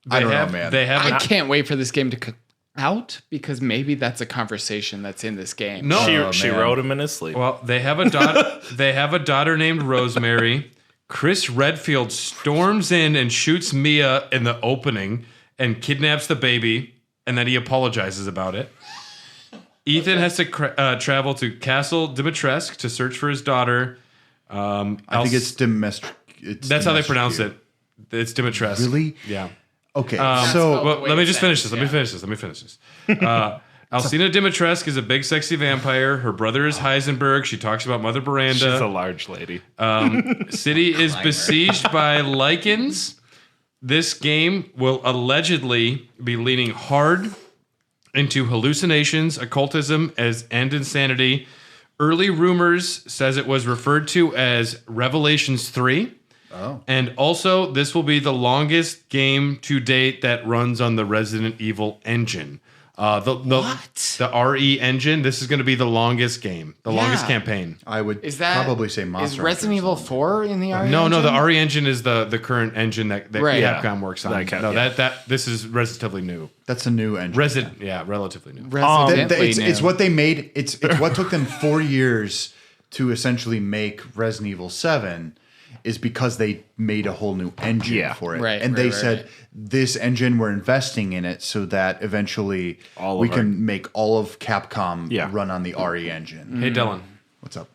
I don't know, man. They have I can't wait for this game to come out because maybe that's a conversation that's in this game. no. She man. wrote him in his sleep. Well, they have a daughter. They have a daughter named Rosemary. Chris Redfield storms in and shoots Mia in the opening and kidnaps the baby, and then he apologizes about it. Ethan has to travel to Castle Dimitrescu to search for his daughter. I think it's domestic. That's how they pronounce it. It's Dimitrescu. Really? Yeah. Okay, Well, so Well, Wait let me a just second, finish this. Let me finish this. Alcina Dimitrescu is a big, sexy vampire. Her brother is Heisenberg. She talks about Mother She's a Miranda. large lady. City is besieged by lichens. This game will allegedly be leaning hard into hallucinations, occultism, and insanity. Early rumors says it was referred to as Revelations 3. Oh. And also, this will be the longest game to date that runs on the Resident Evil engine. The RE engine. This is going to be the longest game, the longest campaign. I would Is that probably say Monster Is Resident Hunter Evil or something. 4 in the RE No, engine? the RE engine is the current engine that Right. Capcom works on. This is relatively new. That's a new engine. Relatively new. Residently It's new. what they made. It's what took them 4 years to essentially make Resident Evil 7 is because they made a whole new engine for it. Right, and right, they right, said, right. this engine, we're investing in it so that eventually All of we our- can make all of Capcom Yeah. run on the RE engine. Hey, Dylan. What's up?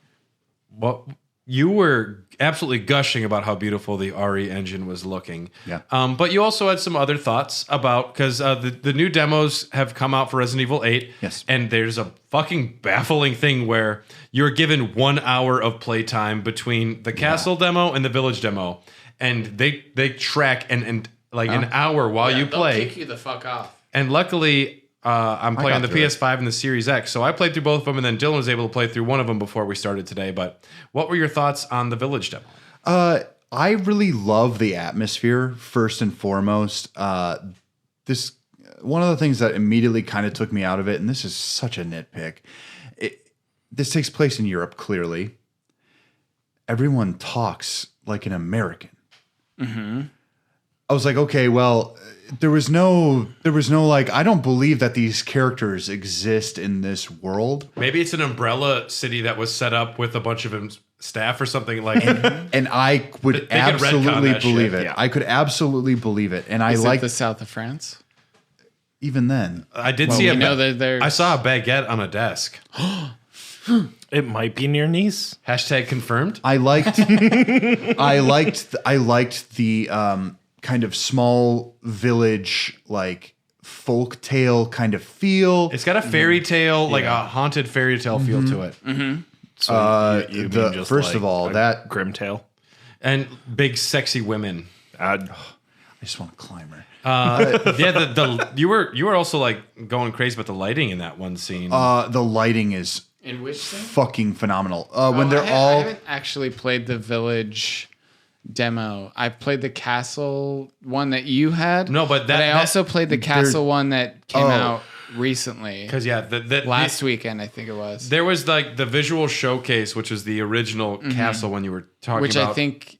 Well, you were absolutely gushing about how beautiful the RE engine was looking. Yeah. But you also had some other thoughts about, because the new demos have come out for Resident Evil 8. Yes. And there's a fucking baffling thing where you're given 1 hour of playtime between the castle demo and the village demo. And they track and like an hour while you play. Kick you the fuck off. And luckily, I'm playing on the got through it. PS5 and the Series X. So I played through both of them, and then Dylan was able to play through one of them before we started today. But what were your thoughts on the Village demo? I really love the atmosphere first and foremost. This one of the things that immediately kind of took me out of it, and this is such a nitpick. This takes place in Europe. Clearly, everyone talks like an American. I was like, okay, well, there was no like, I don't believe that these characters exist in this world. Maybe it's an umbrella city that was set up with a bunch of staff or something like And I would They could retcon absolutely that believe shit, it. yeah. I could absolutely believe it. And Is I it like the south of France? even then. I did see we know that there's- I saw a baguette on a desk. It might be near Nice. Hashtag confirmed. I liked I liked the kind of small village like folk tale kind of feel. It's got a fairy tale, like a haunted fairy tale feel to it. So you mean the just first like of all, a that Grim Tale. And big sexy women. I just want to climb her. You were also like going crazy about the lighting in that one scene. The lighting is In which thing? fucking phenomenal. When they're I all haven't actually played the village demo. I've played the castle one that you had. No, but I that- also played the castle one that came out recently. Because Last weekend, I think it was. there was like the visual showcase, which was the original castle when you were talking Which about. I think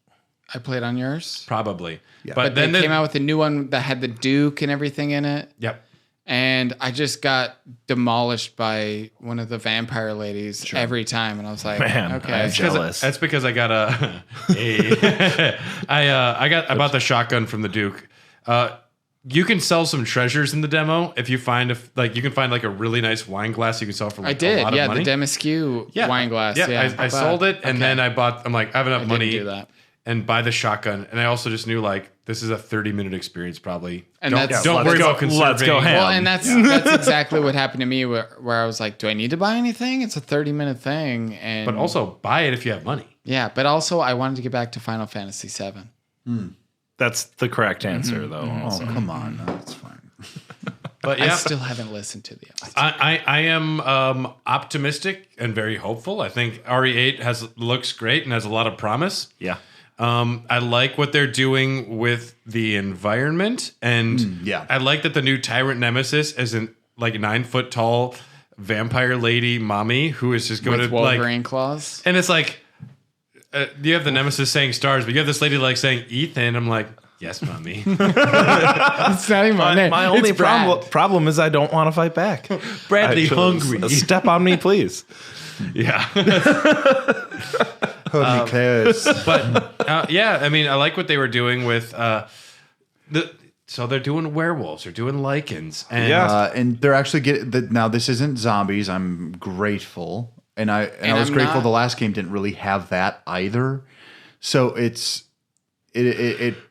I played on yours. probably. Yeah. But But then they came out with a new one that had the Duke and everything in it. Yep. And I just got demolished by one of the vampire ladies every time, and I was like, Man, okay. I'm jealous. That's because I got I bought the shotgun from the Duke. You can sell some treasures in the demo if you find you can find like a really nice wine glass you can sell for like a lot of money. The Demaskew wine glass. Yeah, I sold it, and then I'm like, I have enough money. Didn't do that. And buy the shotgun. And I also just knew like this is a 30-minute experience probably. And don't worry about conserving. Let's go ham. Well, and that's exactly what happened to me where I was like, do I need to buy anything? It's a 30-minute thing. And But also buy it if you have money. yeah, but also I wanted to get back to Final Fantasy VII. That's the correct answer, though. Also. Oh, come on. No, that's fine. But yeah, I still haven't listened to the episode. I am optimistic and very hopeful. I think RE8 looks great and has a lot of promise. Yeah. I like what they're doing with the environment, and I like that the new Tyrant Nemesis isn't like 9-foot tall vampire lady mommy who is just going With to Wolverine claws. and it's like you have the Nemesis saying stars, but you have this lady like saying Ethan. I'm like, yes, mommy. It's not even my name. My only It's Brad. problem is I don't want to fight back. Bradley hungry. Step on me, please. Yeah. Hold me close. But yeah, I mean, I like what they were doing with so they're doing werewolves, they're doing lichens, and And they're actually now this isn't zombies. I'm grateful. And I was I'm grateful not. the last game didn't really have that either. So it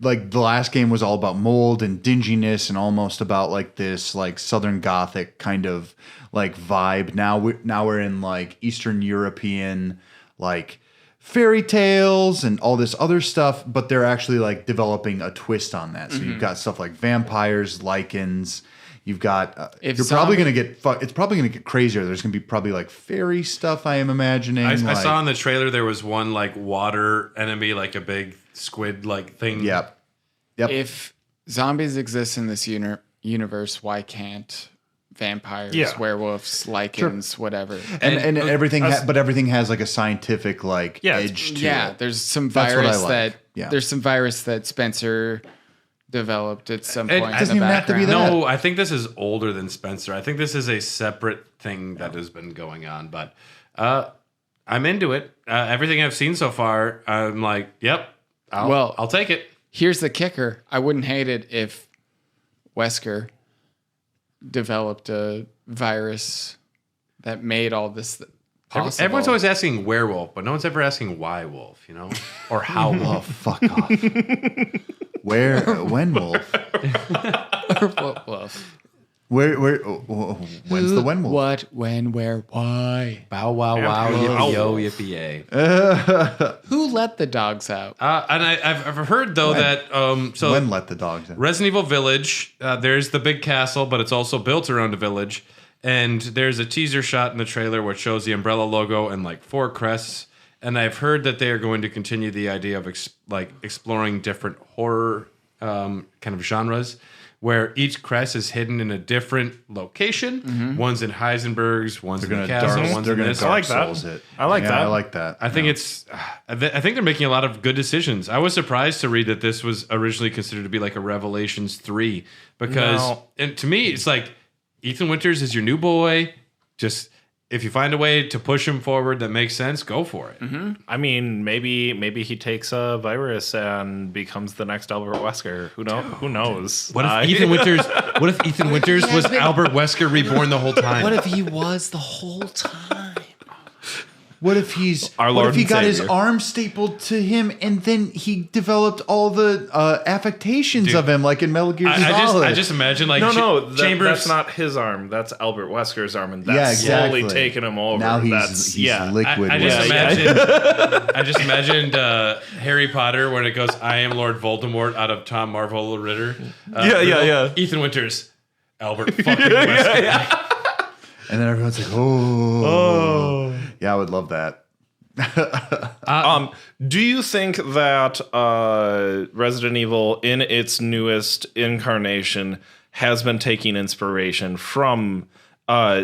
like the last game was all about mold and dinginess and almost about like this like Southern Gothic kind of like vibe. Now we're in like Eastern European like fairy tales and all this other stuff, but they're actually like developing a twist on that. So you've got stuff like vampires, lichens. You've got If you're probably gonna get it's probably gonna get crazier. There's gonna be probably like fairy stuff. I am imagining. I like, saw in the trailer there was one like water enemy, like a big squid like thing. Yep. If zombies exist in this universe, why can't vampires, werewolves, lichens, whatever? And everything, but everything has like a scientific like edge to Yeah, it. there's some That's what I virus like. Yeah. there's some virus that Spencer developed at some point. doesn't in the even have to be background. that. No, I think this is older than Spencer. I think this is a separate thing that has been going on, but I'm into it. Everything I've seen so far, I'm like, yep, I'll take it. Here's the kicker: I wouldn't hate it if Wesker developed a virus that made all this possible. Everyone's always asking werewolf, but no one's ever asking why wolf, you know, or how Oh, wolf. fuck off. When wolf? Wolf. When's the when wolf? What, when, where, why? Bow wow wow yippee yo yippee yay. Who let the dogs out? And I've heard though that so When let the dogs in? Resident Evil Village, there's the big castle, but it's also built around a village. And there's a teaser shot in the trailer which shows the Umbrella logo and like 4 crests. And I've heard that they are going to continue the idea of exploring different horror kind of genres, where each crest is hidden in a different location. One's in Heisenberg's, one's in the castle, one's in this. I like that. Souls it. I like that. I like that. I think I think they're making a lot of good decisions. I was surprised to read that this was originally considered to be like a Revelations 3 because and to me it's like Ethan Winters is your new boy. Just if you find a way to push him forward that makes sense, go for it. I mean, maybe he takes a virus and becomes the next Albert Wesker. Who knows? What if Ethan Winters? What if Ethan Winters was Albert Wesker reborn the whole time? What if he was the whole time? What if he's Our what Lord if he and got his Savior. arm stapled to him and then he developed all the affectations of him like in Metal Gear Solid? I just imagine like Chambers. That's not his arm. That's Albert Wesker's arm, and that's slowly taking him over. Now he's that's liquid. I just imagined Harry Potter when it goes, "I am Lord Voldemort" out of Tom Marvolo Ritter. Yeah. Ethan Winters, Albert fucking Wesker. And then everyone's like, oh. Yeah, I would love that. Do you think that Resident Evil, in its newest incarnation, has been taking inspiration from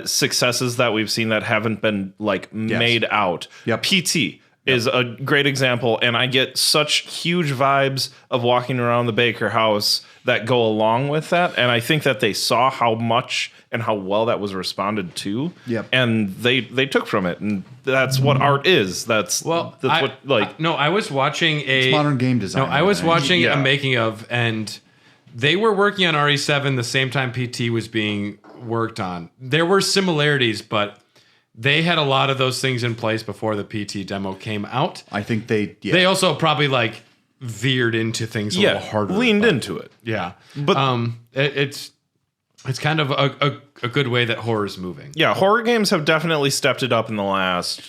successes that we've seen that haven't been like made out? Yep. PT, is a great example, and I get such huge vibes of walking around the Baker house that go along with that, and I think that they saw how much and how well that was responded to, and they took from it, and that's what art is. That's I was watching It's modern game design. No, I was watching Yeah. a making of, and they were working on RE7 the same time PT was being worked on. There were similarities, but they had a lot of those things in place before the PT demo came out. I think they They also probably like veered into things a little harder. leaned into it. Yeah, But- it's kind of a good way that horror is moving. Yeah, horror games have definitely stepped it up in the last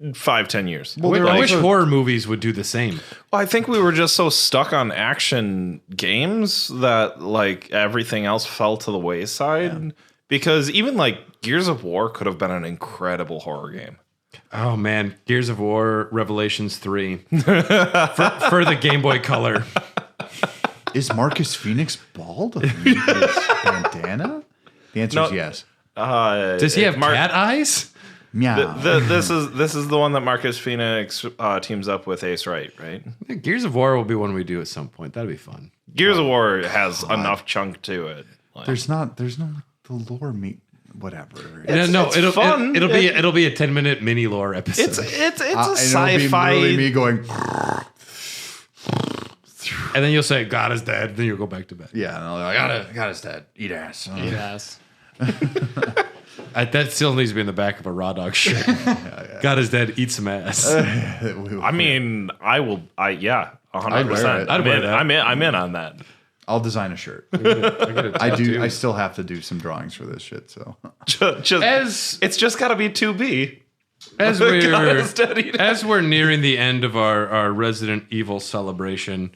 5-10 years. I wish horror movies would do the same. Well, I think we were just so stuck on action games that like everything else fell to the wayside. Because even like Gears of War could have been an incredible horror game. Oh man, Gears of War Revelations 3 for the Game Boy Color. Is Marcus Phoenix bald? His bandana? The answer is yes. Does he have cat eyes? Meow. This is the one that Marcus Phoenix teams up with Ace Wright, right? Gears of War will be one we do at some point. That'd be fun. Gears of War has enough chunk to it. Like, There's no like, the lore meat. Whatever. It'll fun. It'll be a 10-minute mini lore episode. it's a and it'll be sci-fi. literally me going. And then you'll say God is dead. Then you'll go back to bed. Yeah, and I'll be like, God is dead. Eat ass. Yes. That still needs to be in the back of a Raw Dog shirt. God is dead. Eat some ass. I mean, I will. 100%. I'd wear that. I'm in on that. I'll design a shirt. I do. I still have to do some drawings for this shit. So It's just got to be 2B. As God is dead, eat as we're nearing the end of our Resident Evil celebration,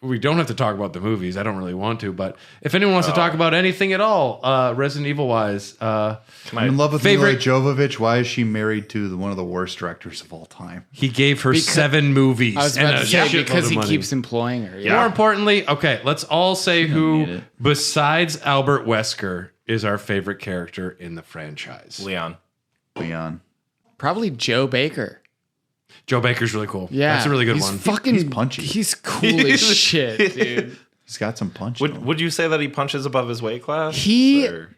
we don't have to talk about the movies. I don't really want to, but if anyone wants to talk about anything at all, Resident Evil wise, I'm in love with Mila Jovovich. Why is she married to one of the worst directors of all time? he gave her 7 movies. I was about to say shitload because of he money. keeps employing her. More importantly, okay, let's all say who, besides Albert Wesker, is our favorite character in the franchise. Leon. Probably Joe Baker. Joe Baker's really cool. Yeah, that's a really good he's one. He's punchy. He's cool as shit, dude. He's got some punch. to him. Would you say that he punches above his weight class? He Or-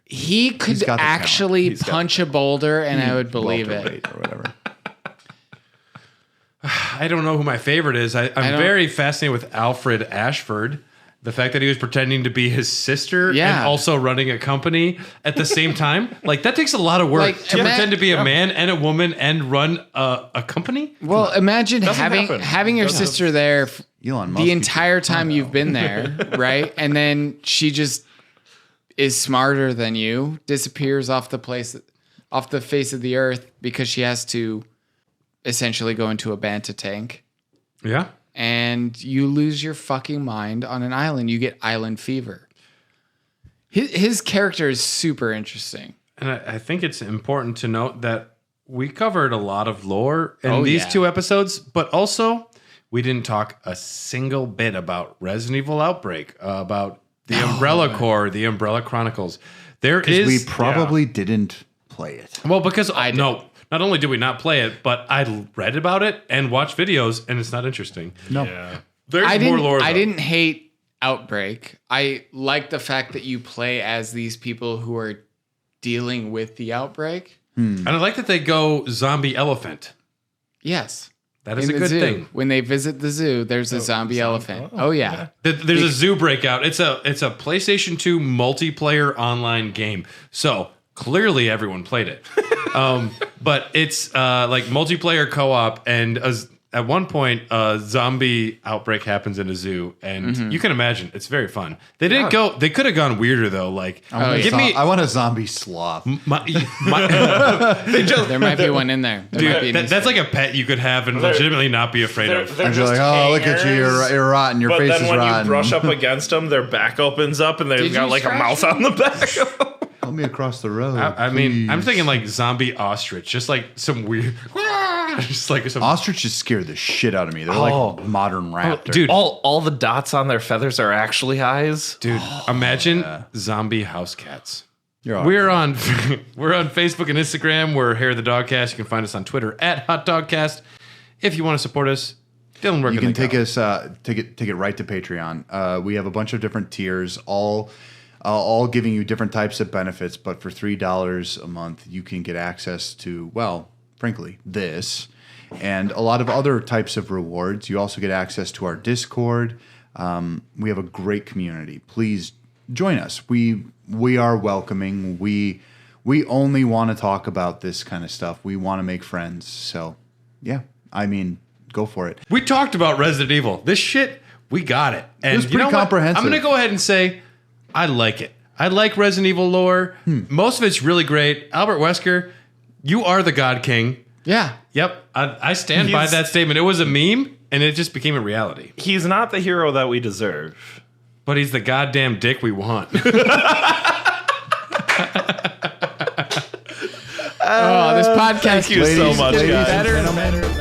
could got the actually He's got punch a boulder, and I would believe it. Welterweight or whatever. I don't know who my favorite is. I'm don't- very fascinated with Alfred Ashford. The fact that he was pretending to be his sister and Yeah. also running a company at the same time. Like, that takes a lot of work Like, to pretend to be a man and a woman and run a company. Well, imagine having happen. your sister there Elon Musk the used to entire do time that. you've been there, right? And then she just is smarter than you, disappears off the face of the earth because she has to essentially go into a banta tank, Yeah. and you lose your fucking mind on an island. You get island fever. His character is super interesting. And I think it's important to note that we covered a lot of lore in Oh, these yeah. 2 episodes, but also we didn't talk a single bit about Resident Evil Outbreak, about the Umbrella Corps, the Umbrella Chronicles. There is We probably didn't play it. well, because no, not only did we not play it, but I read about it and watched videos, and it's not interesting. No. There's I more didn't. lore. I though. didn't hate Outbreak. I like the fact that you play as these people who are dealing with the outbreak. And I like that they go zombie elephant. Yes, That is in a the good zoo. thing. When they visit the zoo, there's a zombie elephant. Oh yeah. There's a zoo breakout. It's a PlayStation 2 multiplayer online game. So clearly everyone played it. But it's like multiplayer co-op, and at one point a zombie outbreak happens in a zoo, and you can imagine it's very fun. They didn't go. They could have gone weirder though. Like I want a zombie sloth. There might be one in there. There might be an that's like a pet you could have and legitimately not be afraid of. I'd be like, oh, look at you, you're rotten, your But face then is when rotten. you brush up against them, their back opens up and they've Did got you like a scratch mouth on the back. Help me across the road. I mean, I'm please. thinking like zombie ostrich, just like some weird, just like some. Ostriches scared the shit out of me. They're like modern raptors. Dude, all the dots on their feathers are actually eyes. Dude, imagine zombie house cats. We're on Facebook and Instagram. We're Hair of the Dogcast. You can find us on Twitter at Hot Dogcast. If you want to support us, Dylan, where you can can they take go? us take it right to Patreon. We have a bunch of different tiers, all giving you different types of benefits. But for $3 a month, you can get access to, well, frankly, this and a lot of other types of rewards. You also get access to our Discord. We have a great community. Please join us. We are welcoming. We only want to talk about this kind of stuff. We want to make friends. So, yeah, I mean, go for it. We talked about Resident Evil. This shit, we got it. And It was pretty comprehensive. I'm going to go ahead and say I like it. I like Resident Evil lore. Most of it's really great. Albert Wesker, you are the God King. Yeah. Yep. I stand by that statement. It was a meme, and it just became a reality. He's not the hero that we deserve. But he's the goddamn dick we want. Oh, this podcast Thank you so much, is guys. better and better.